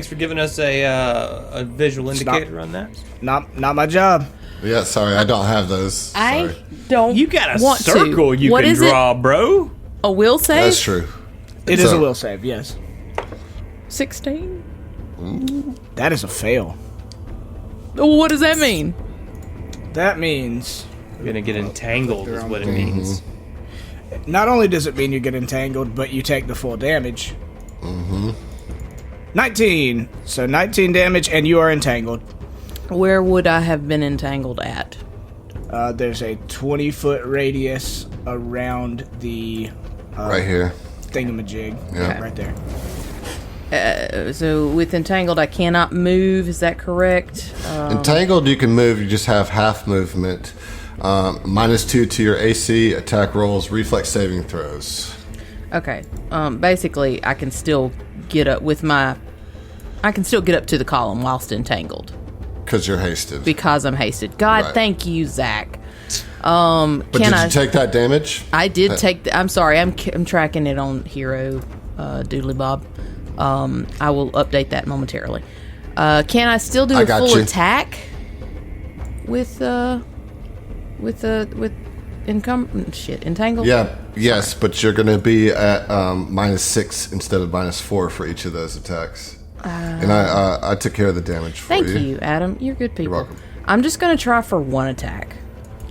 for giving us a visual indicator on that. Not my job. Yeah, sorry, I don't have those. I Sorry. don't You got a want circle to. you What can is draw, bro. it? A will save? That's true. It is So- a will save, yes. 16? That is a fail. What does that mean? That means You're gonna get entangled, is what it means. not only does it mean you get entangled, but you take the full damage. 19. So 19 damage, and you are entangled. Where would I have been entangled at? There's a 20-foot radius around the Right here. thingamajig. Yeah. Right there. So with entangled, I cannot move. Is that correct? Entangled, you can move. You just have half movement. -2 to your AC, attack rolls, reflex saving throws. Okay. Basically, I can still get up with my. I can still get up to the column whilst entangled Because you're hasted. because I'm hasted. God, Right. thank you, Zach. But can did I? you take that damage? I did take. I'm sorry. I'm tracking it on Hero Doodly Bob. I will update that momentarily. Can I still do I a got full you. attack with entangled? Yeah. Yes, but you're going to be at -6 instead of -4 for each of those attacks. And I took care of the damage for Thank you. you, Adam. You're good people. welcome. I'm just going to try for one attack.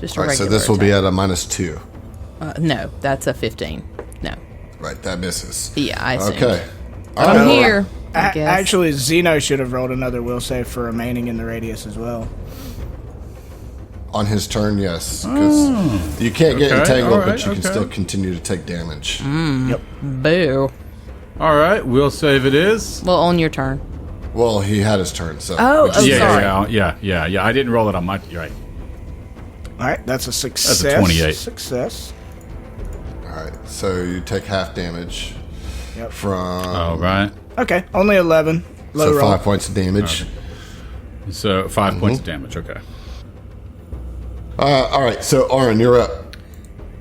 Just a All right, so regular this will be attack. at a -2. No, that's a 15. No. Right, that misses. Yeah, I assumed. Okay. All I'm right. here, I guess. Actually, Zeno should have rolled another will save for remaining in the radius as well. On his turn, yes. Because you can't get Okay, entangled, all right, but you can okay. still continue to take damage. Boo. All right, we'll save it is. Well, on your turn. Well, he had his turn, so. Oh, which is- sorry. Yeah. I didn't roll it on my. You're right. All right, that's a success. 28. Success. All right, so you take half damage Yep. from. All right. Okay, only 11. Low So roll. 5 points of damage. So 5 points of damage. Okay. All right, so Oren, you're up.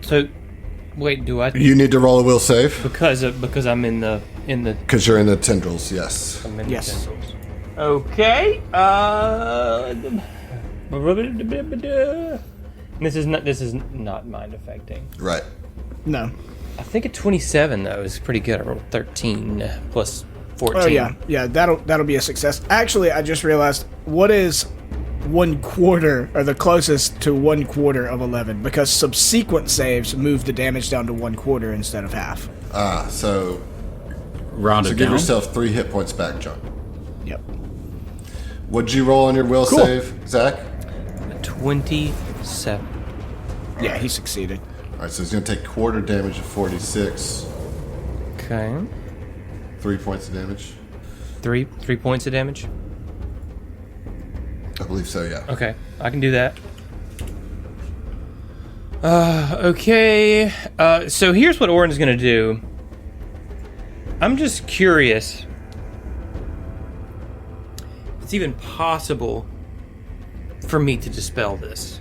So, wait, do I? You need to roll a will save Because I'm in the because you're in the tendrils. Yes. I'm in Yes. the tendrils. Okay. This is not mind affecting. Right. No. I think a 27 though is pretty good. I rolled 13 plus 14. Oh yeah. That'll be a success. Actually, I just realized what is 1/4 or the closest to 1/4 of 11 because subsequent saves move the damage down to 1/4 instead of half. So Round it give down. yourself 3 hit points back, John. Yep. What'd you roll on your will save, Zach? 27. Yeah, he succeeded. All right, so he's going to take quarter damage of 46. Okay. 3 points of damage. 3 points of damage. I believe so, yeah. Okay, I can do that. Okay. So here's what Oren's gonna do. I'm just curious if it's even possible for me to dispel this.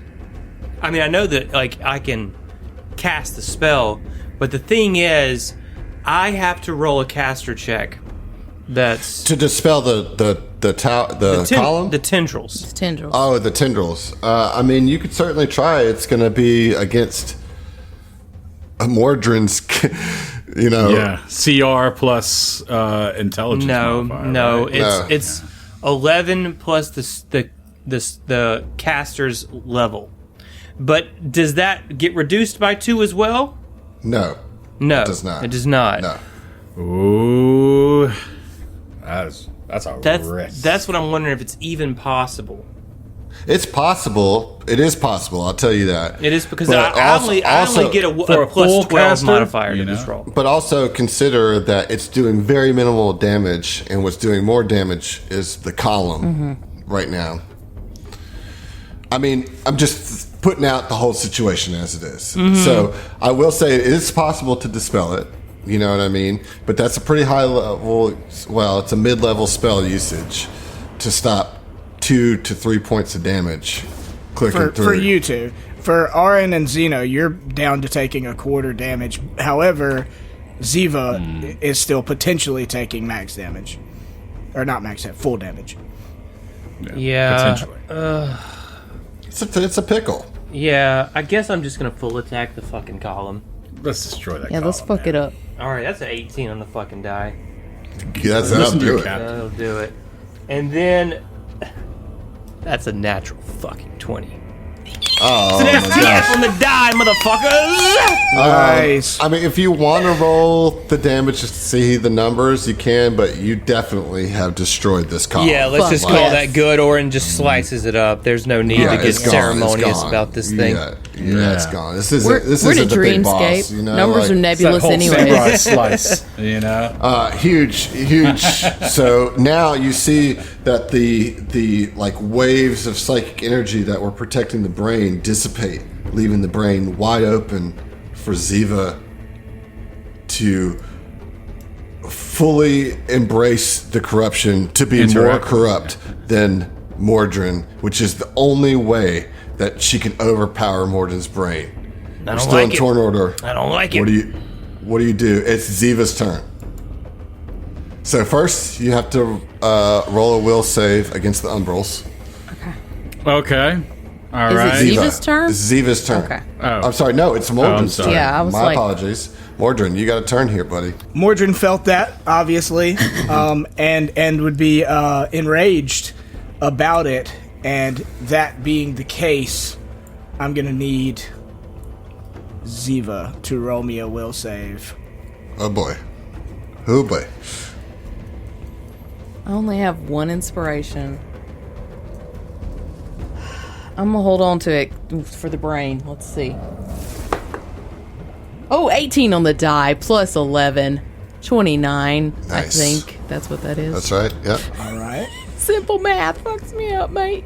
I mean, I know that like I can cast the spell, but the thing is, I have to roll a caster check. That's To dispel the column? the tendrils. It's tendrils. Oh, the tendrils. I mean, you could certainly try. It's going to be against Mordren's, you know. Yeah, CR plus intelligence. modifier, No, right? it's 11 plus the caster's level. But does that get reduced by 2 as well? No. No, It does not. It does not. No. Ooh, that's a risk. That's what I'm wondering if it's even possible. It's possible. It is possible. I'll tell you that. It is because But I only get for a a plus full 12 caster, modifier to you this know? roll. But also consider that it's doing very minimal damage, and what's doing more damage is the column right now. I mean, I'm just putting out the whole situation as it is. So I will say it is possible to dispel it. You know what I mean? But that's a pretty high level. Well, it's a mid-level spell usage to stop 2 to 3 points of damage. Clicking through. For you two. For Arin and Zeno, you're down to taking a quarter damage. However, Ziva is still potentially taking max damage. Or not max damage, full damage. Yeah. Potentially. It's a pickle. Yeah, I guess I'm just going to full attack the fucking column. Let's destroy that. Yeah, let's column, fuck it up. Alright, that's an 18 on the fucking die. Yeah, that'll to do your it. captain. That'll do it. And then... That's a natural fucking 20. Oh, So that's my gosh. 10 on the die, motherfuckers! Nice. I mean, if you want to roll the damage to see the numbers, you can, but you definitely have destroyed this column. Yeah, let's just Fuck call yes. that good. Orin just slices it up. There's no need to get it's gone, ceremonious it's gone. about this thing. Yeah, it's gone. This isn't. We're This in a isn't the big boss. dreamscape. You know, Numbers are like, nebulous That whole anyway. samurai slice, you know. huge. So now you see that the like waves of psychic energy that were protecting the brain dissipate, leaving the brain wide open for Ziva to fully embrace the corruption, to be more Interact. corrupt than Mordren, which is the only way that she can overpower Mordren's brain. I We're don't still like in it. turn order. I don't like it. What do you do? It's Ziva's turn. So first, you have to roll a will save against the Umbrals. Okay. All Is it right. Ziva's turn? This is Ziva's turn. Okay. Oh. I'm sorry. No, it's Mordren's sorry. turn. Yeah, I was My like- apologies. Mordren, you got a turn here, buddy. Mordren felt that, obviously, and would be enraged about it. And that being the case, I'm going to need Ziva to roll me a will save. Oh boy. Oh boy. I only have one inspiration. I'm gonna hold on to it for the brain. Let's see. Oh, 18 on the die, plus 11. 29, I Nice. think. That's what that is. That's right. Yep. All right. Simple math fucks me up, mate.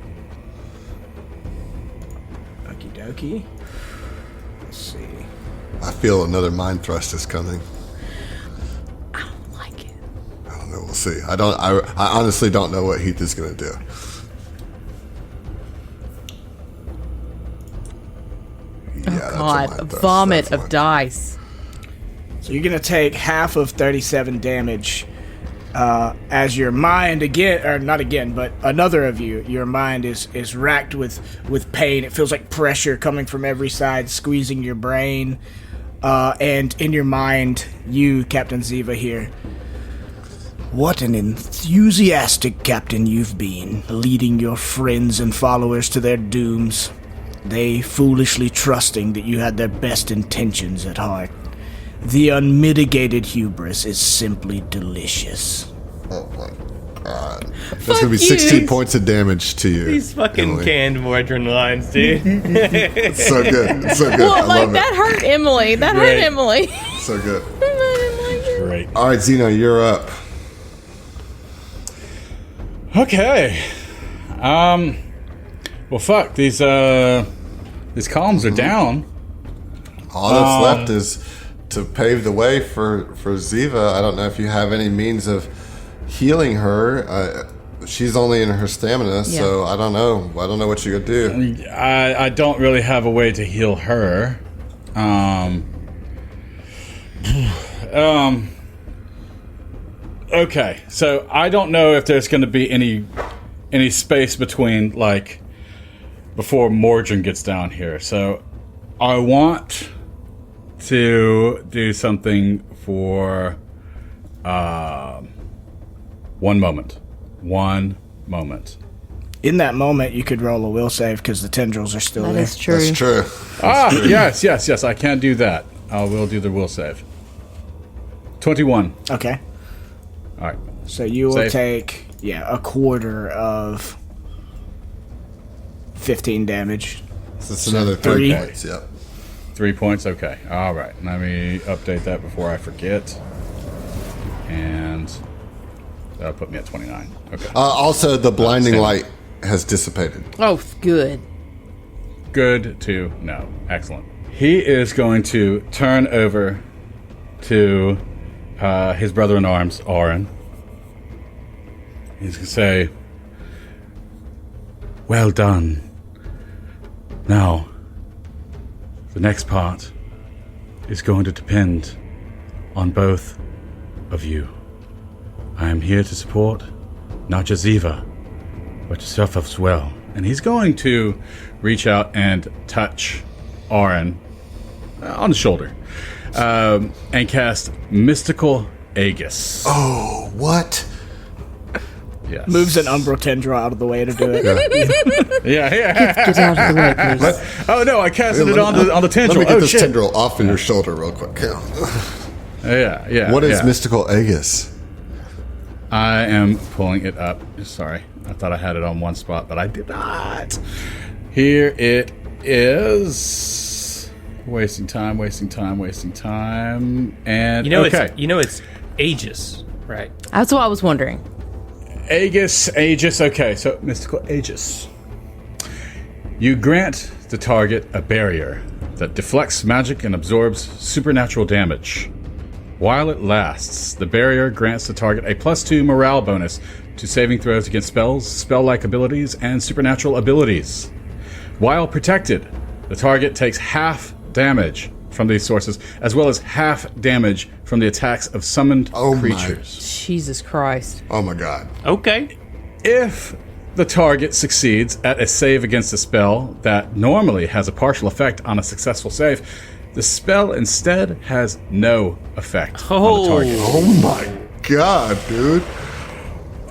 Okie dokie. Let's see. I feel another mind thrust is coming. I don't like it. I don't know. We'll see. I honestly don't know what Heath is going to do. Yeah, that's a God, mind a thrust, vomit definitely. of dice. So you're going to take half of 37 damage as your mind again, or not again, but another of you, your mind is racked with pain. It feels like pressure coming from every side, squeezing your brain. And in your mind, you, Captain Ziva here. What an enthusiastic captain you've been, leading your friends and followers to their dooms. They foolishly trusting that you had their best intentions at heart. The unmitigated hubris is simply delicious. Oh my god. That's Fuck going to be you. 16 points of damage to you. These fucking Emily. canned Mordren lines, dude. It's so good. It's so good. I Well, like, love that it. hurt Emily. That hurt Great. Emily. So good. Great. All right, Zeno, you're up. Okay. Well, fuck these columns are down. All that's left is to pave the way for Ziva. I don't know if you have any means of healing her. She's only in her stamina, so I don't know. I don't know what you're gonna do. I don't really have a way to heal her. Okay, so I don't know if there's going to be any space between, like, before Mordren gets down here. So I want to do something for 1 moment. 1 moment. In that moment, you could roll a will save because the tendrils are still there. That is true. That's true. Yes. I can do that. I will do the will save. 21. Okay. All right. So you will Save. take, a quarter of 15 damage. So it's another 3 3. points. Yep. 3 points. Okay. All right. Let me update that before I forget. And that'll put me at 29. Okay. Also, the blinding same. light has dissipated. Oh, good. Good to know. Excellent. He is going to turn over to his brother-in-arms, Oren. He's going to say, "Well done. Now, the next part is going to depend on both of you. I am here to support not just Ziva, but yourself as well." And he's going to reach out and touch Oren on the shoulder and cast Mystical Aegis. Oh, what? Yes. Moves an umbral tendril out of the way to do it. Yeah. Get out of the way, please. Oh no, I casted it on the tendril. Let me get this shit. tendril off of your shoulder real quick. Yeah. What is yeah. Mystical Aegis? I am pulling it up. Sorry, I thought I had it on one spot, but I did not. Here it is. Wasting time. And okay. It's Aegis, right? That's what I was wondering. Aegis. Okay, so Mystical Aegis. You grant the target a barrier that deflects magic and absorbs supernatural damage. While it lasts, the barrier grants the target a +2 morale bonus to saving throws against spells, spell-like abilities, and supernatural abilities. While protected, the target takes half damage from these sources, as well as half damage from the attacks of summoned creatures. Jesus Christ. Oh my god. Okay. If the target succeeds at a save against a spell that normally has a partial effect on a successful save, the spell instead has no effect on the target. Oh my god, dude.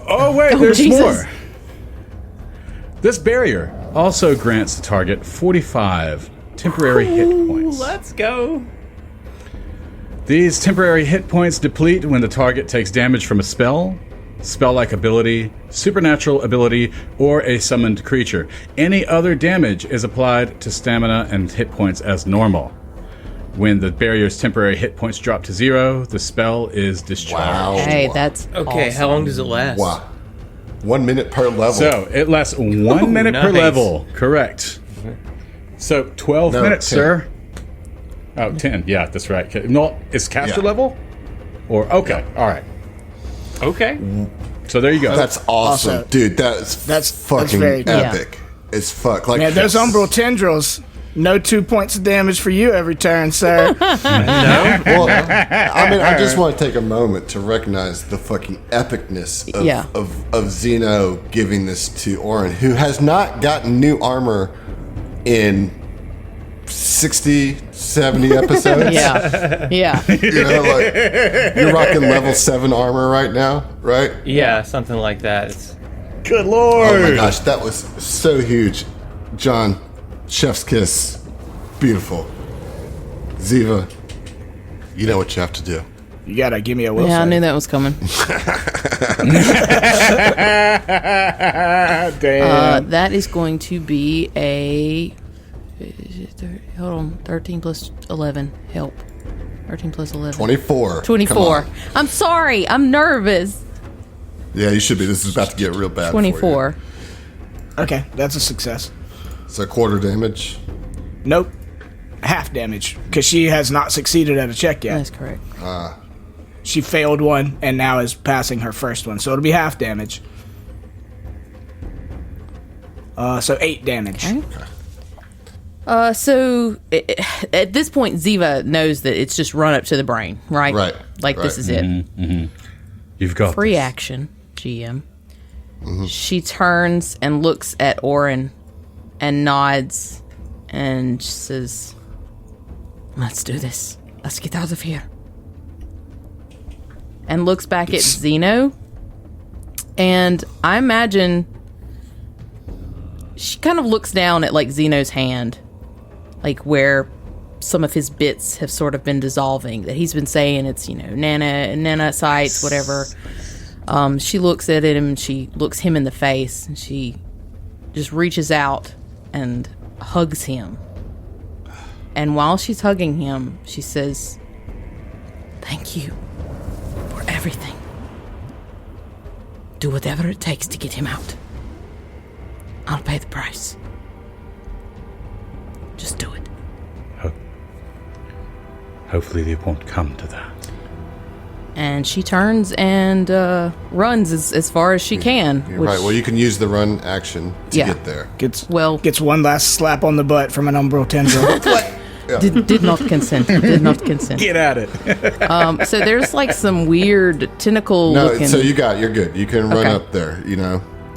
Oh wait, there's Jesus. more. This barrier also grants the target 45 temporary hit points. Let's go. These temporary hit points deplete when the target takes damage from a spell, spell-like ability, supernatural ability, or a summoned creature. Any other damage is applied to stamina and hit points as normal. When the barrier's temporary hit points drop to 0, the spell is discharged. Wow. Hey, that's Okay, awesome. how long does it last? Wow. 1 minute per level. So it lasts 1 minute per nice. level. Correct. So 12 No, minutes, 10. sir. Oh, 10. Yeah, that's right. Okay. No, is caster Yeah. level? Or okay, all right. Okay. So there you go. That's awesome. Also- Dude, that's That's fucking very cool. epic. It's fuck. Like, Man, those umbral tendrils, no 2 points of damage for you every turn, sir. Well, I mean, I just want to take a moment to recognize the fucking epicness of, Yeah. of Zeno giving this to Oren, who has not gotten new armor in 60, 70 episodes. Yeah. You know, like, you're rocking level 7 armor right now, right? Yeah, something like that. It's, Good Oh lord. my gosh, that was so huge. John, chef's kiss. Beautiful. Ziva, you know what you have to do. You gotta give me a will Yeah, I save. knew that was coming. Damn. That is going to be a... Hold on. 13 plus 11. Help. 13 plus 11. 24. Come 24. on. I'm sorry. I'm nervous. Yeah, you should be. This is about to get real bad. 24. For Okay, that's a success. you. So quarter damage. Nope. Half damage, because she has not succeeded at a check yet. That's correct. She failed one and now is passing her first one, so it'll be half damage. So 8 damage. Okay. So at this point, Ziva knows that it's just run up to the brain, right? Right, Like this right. is it. You've got Free this. action, GM. She turns and looks at Oren and nods and says, Let's do this. Let's get out of here. And looks back at Zeno. And I imagine she kind of looks down at like Zeno's hand, like where some of his bits have sort of been dissolving, that he's been saying it's, nanocytes, whatever. She looks at him and she looks him in the face and she just reaches out and hugs him. And while she's hugging him, she says, "Thank you for everything. Do whatever it takes to get him out. I'll pay the price. Just do it." Hopefully they won't come to that. And she turns and runs as far as she can. You're right. Well, you can use the run action to get there. Gets one last slap on the butt from an umbral tendril. Did not consent. Did not consent. Get at it. So there's like some weird tentacle looking. So you're good. You can run up there,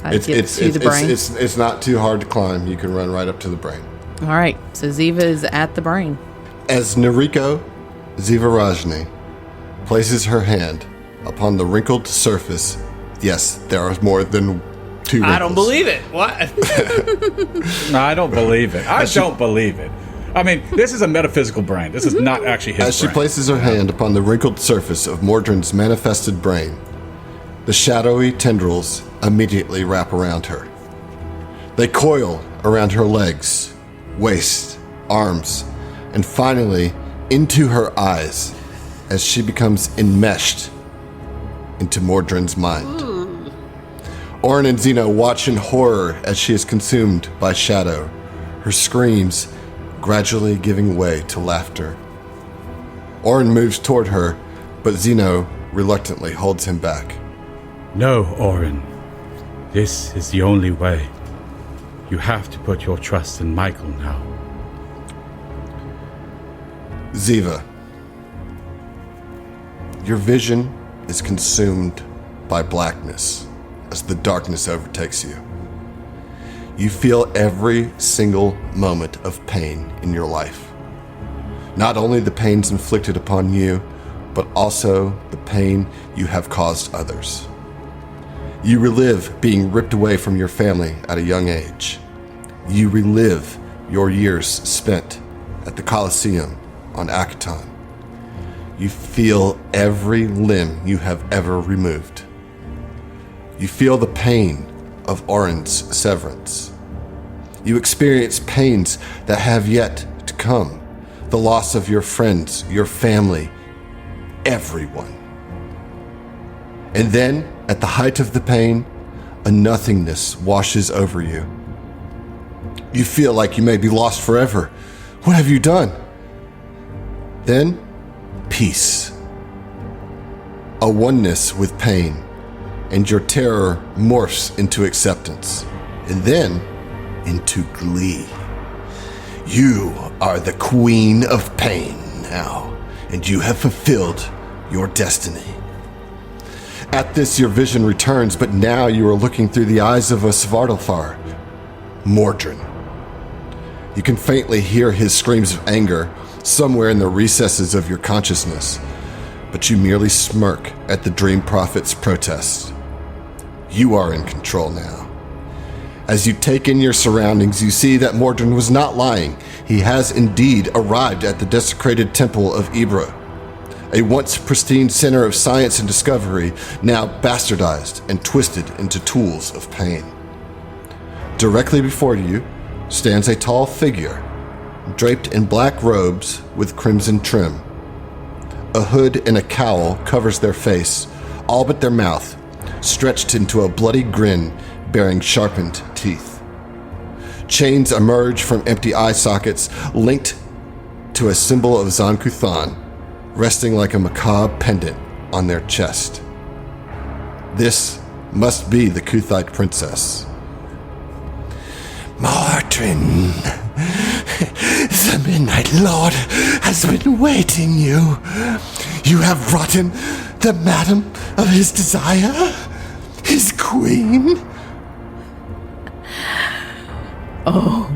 It's not too hard to climb. You can run right up to the brain. All right. So Ziva is at the brain. As Noriko Zivarajni places her hand upon the wrinkled surface, yes, there are more than 2 wrinkles. I don't believe it. What? No, I don't believe it. I don't believe it. I mean, this is a metaphysical brain. This is not actually his brain. As she places her hand upon the wrinkled surface of Mordren's manifested brain, the shadowy tendrils immediately wrap around her. They coil around her legs, waist, arms, and finally into her eyes as she becomes enmeshed into Mordren's mind. Orin and Zeno watch in horror as she is consumed by shadow, her screams gradually giving way to laughter. Orin moves toward her, but Zeno reluctantly holds him back. No, Orin. This is the only way. You have to put your trust in Michael now. Ziva, your vision is consumed by blackness as the darkness overtakes you. You feel every single moment of pain in your life. Not only the pains inflicted upon you, but also the pain you have caused others. You relive being ripped away from your family at a young age. You relive your years spent at the Colosseum on Akaton. You feel every limb you have ever removed. You feel the pain of Orin's severance. You experience pains that have yet to come. The loss of your friends, your family, everyone. And then, at the height of the pain, a nothingness washes over you. You feel like you may be lost forever. What have you done? Then, peace. A oneness with pain, and your terror morphs into acceptance, and then into glee. You are the queen of pain now, and you have fulfilled your destiny. At this, your vision returns, but now you are looking through the eyes of a Svartalfar, Mordren. You can faintly hear his screams of anger somewhere in the recesses of your consciousness, but you merely smirk at the Dream Prophet's protest. You are in control now. As you take in your surroundings, you see that Mordren was not lying. He has indeed arrived at the desecrated temple of Ibra, a once pristine center of science and discovery, now bastardized and twisted into tools of pain. Directly before you stands a tall figure, draped in black robes with crimson trim. A hood and a cowl covers their face, all but their mouth, stretched into a bloody grin bearing sharpened teeth. Chains emerge from empty eye sockets linked to a symbol of Zan-Kuthon, resting like a macabre pendant on their chest. This must be the Kuthite princess. Mordren, the Midnight Lord has been waiting you. You have rotten the madam of his desire, his queen. Oh,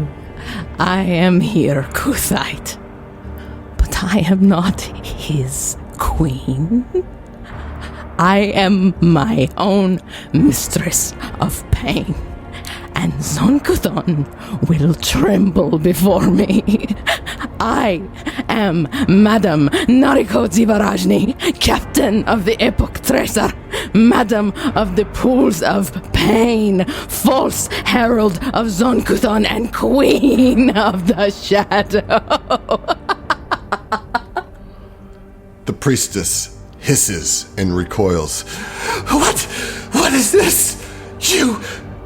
I am here, Kuthite. But I am not his queen. I am my own mistress of pain, and Zonkuthon will tremble before me. I am Madam Nariko Zibarajni, captain of the Epoch Tracer, Madam of the Pools of Pain, false herald of Zonkuthon, and queen of the shadow. The priestess hisses and recoils. What is this?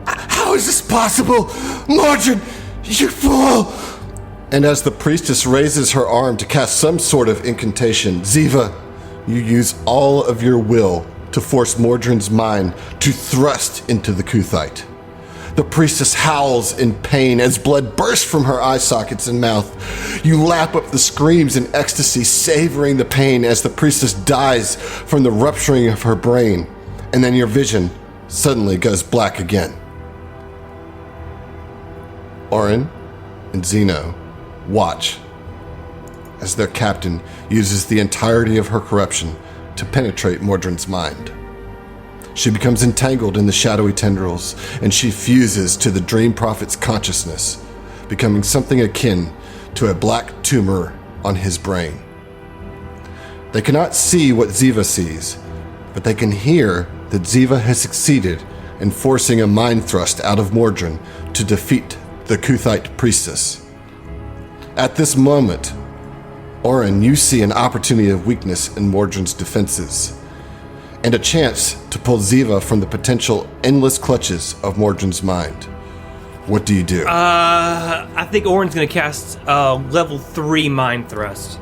How is this possible? Mordren, you fool! And as the priestess raises her arm to cast some sort of incantation, Ziva, you use all of your will to force Mordren's mind to thrust into the Kuthite. The priestess howls in pain as blood bursts from her eye sockets and mouth. You lap up the screams in ecstasy, savoring the pain as the priestess dies from the rupturing of her brain. And then your vision suddenly goes black again. Oren and Zeno watch as their captain uses the entirety of her corruption to penetrate Mordren's mind. She becomes entangled in the shadowy tendrils, and she fuses to the Dream Prophet's consciousness, becoming something akin to a black tumor on his brain. They cannot see what Ziva sees, but they can hear that Ziva has succeeded in forcing a mind thrust out of Mordren to defeat the Kuthite priestess. At this moment, Oren, you see an opportunity of weakness in Mordren's defenses, and a chance to pull Ziva from the potential endless clutches of Mordren's mind. What do you do? I think Oren's going to cast level 3 Mind Thrust.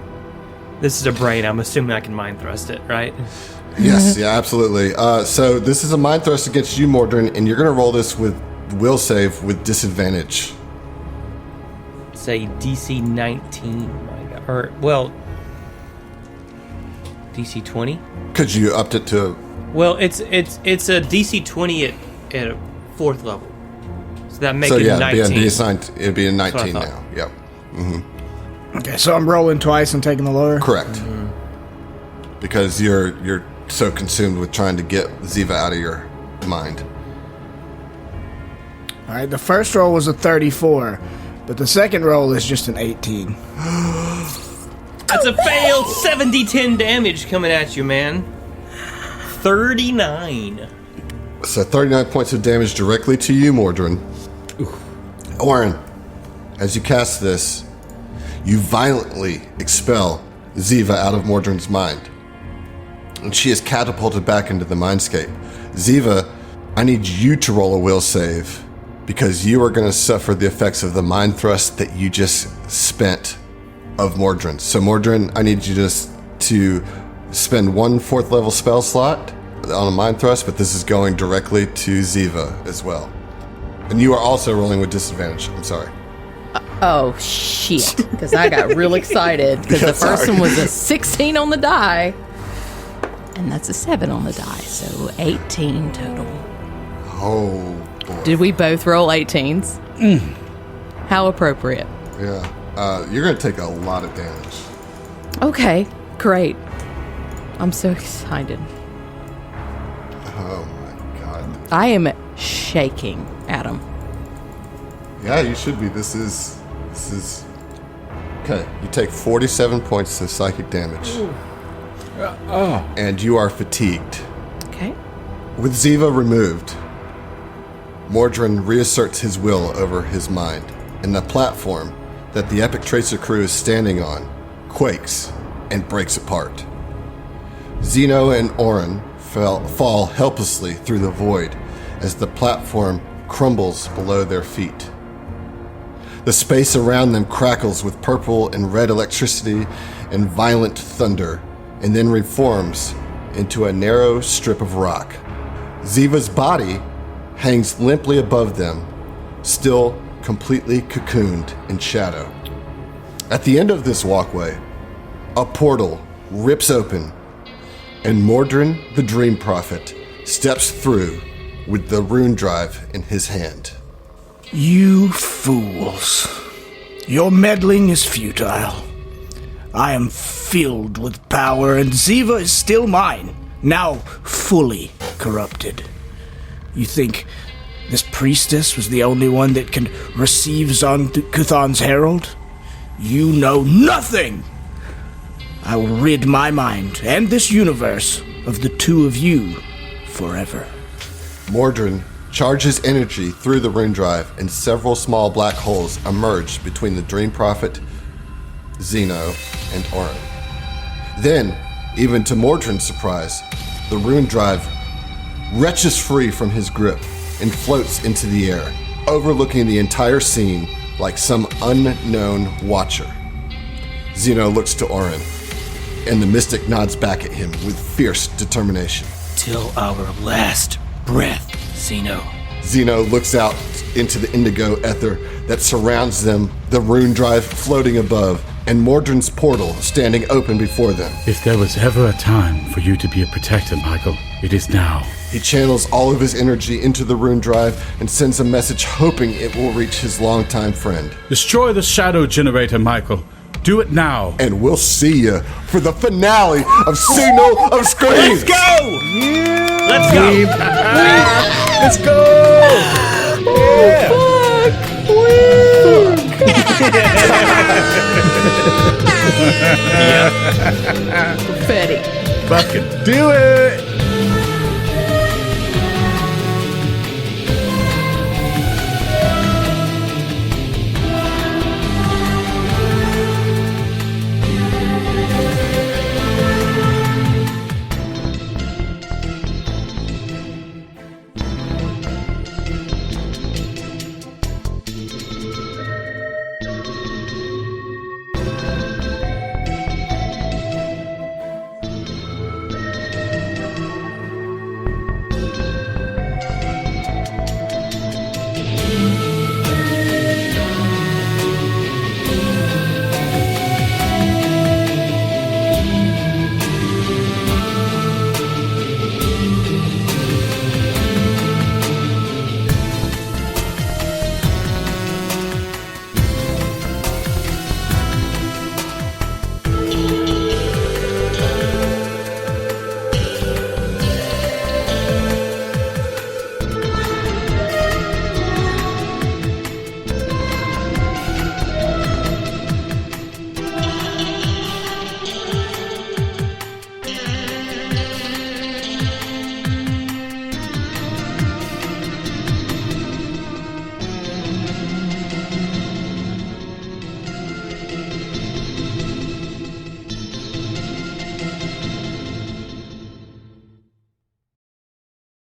This is a brain. I'm assuming I can Mind Thrust it, right? Yes, yeah, absolutely. So this is a Mind Thrust against you, Mordren, and you're going to roll this with will save with disadvantage. Say DC 19. My God. Or, well, DC 20? Could you upped it to... Well, it's a DC 20 at a 4th level. So that makes it 19. It'd be a 19 now. Yep. Mm-hmm. Okay, so I'm rolling twice and taking the lower? Correct. Mm-hmm. Because you're so consumed with trying to get Ziva out of your mind. All right, the first roll was a 34, but the second roll is just an 18. That's a fail. 70-10 damage coming at you, man. 39. So 39 points of damage directly to you, Mordren. Oren, as you cast this, you violently expel Ziva out of Mordren's mind. And she is catapulted back into the mindscape. Ziva, I need you to roll a will save, because you are going to suffer the effects of the mind thrust that you just spent of Mordren. So Mordren, I need you to spend 1 4th level spell slot on a mind thrust, but this is going directly to Ziva as well. And you are also rolling with disadvantage. I'm sorry. Oh, shit. Because I got real excited. Because the first one was a 16 on the die. And that's a 7 on the die. So 18 total. Oh, boy. Did we both roll 18s? How appropriate. Yeah. You're going to take a lot of damage. Okay, great. I'm so excited. Oh, my God. I am shaking, Adam. Yeah, you should be. This is... Okay, you take 47 points of psychic damage. And you are fatigued. Okay. With Ziva removed, Mordren reasserts his will over his mind, and the platform that the Epic Tracer crew is standing on quakes and breaks apart. Zeno and Oren fall helplessly through the void as the platform crumbles below their feet. The space around them crackles with purple and red electricity and violent thunder, and then reforms into a narrow strip of rock. Ziva's body hangs limply above them, still completely cocooned in shadow. At the end of this walkway, a portal rips open, and Mordren, the Dream Prophet, steps through with the rune drive in his hand. You fools. Your meddling is futile. I am filled with power, and Ziva is still mine, now fully corrupted. You think this priestess was the only one that can receive Zon-Kuthon's herald? You know nothing! I will rid my mind and this universe of the two of you forever. Mordren charges energy through the rune drive, and several small black holes emerge between the Dream Prophet, Zeno, and Orin. Then, even to Mordren's surprise, the rune drive wrenches free from his grip and floats into the air, overlooking the entire scene like some unknown watcher. Zeno looks to Orin, and the mystic nods back at him with fierce determination. Till our last breath, Zeno. Zeno looks out into the indigo ether that surrounds them, the rune drive floating above, and Mordren's portal standing open before them. If there was ever a time for you to be a protector, Michael, it is now. He channels all of his energy into the rune drive and sends a message hoping it will reach his longtime friend. Destroy the shadow generator, Michael. Do it now. And we'll see you for the finale of Signal of Screams. Let's go! Yeah. Let's go! Let's go! Yeah. Pathetic. Fucking do it!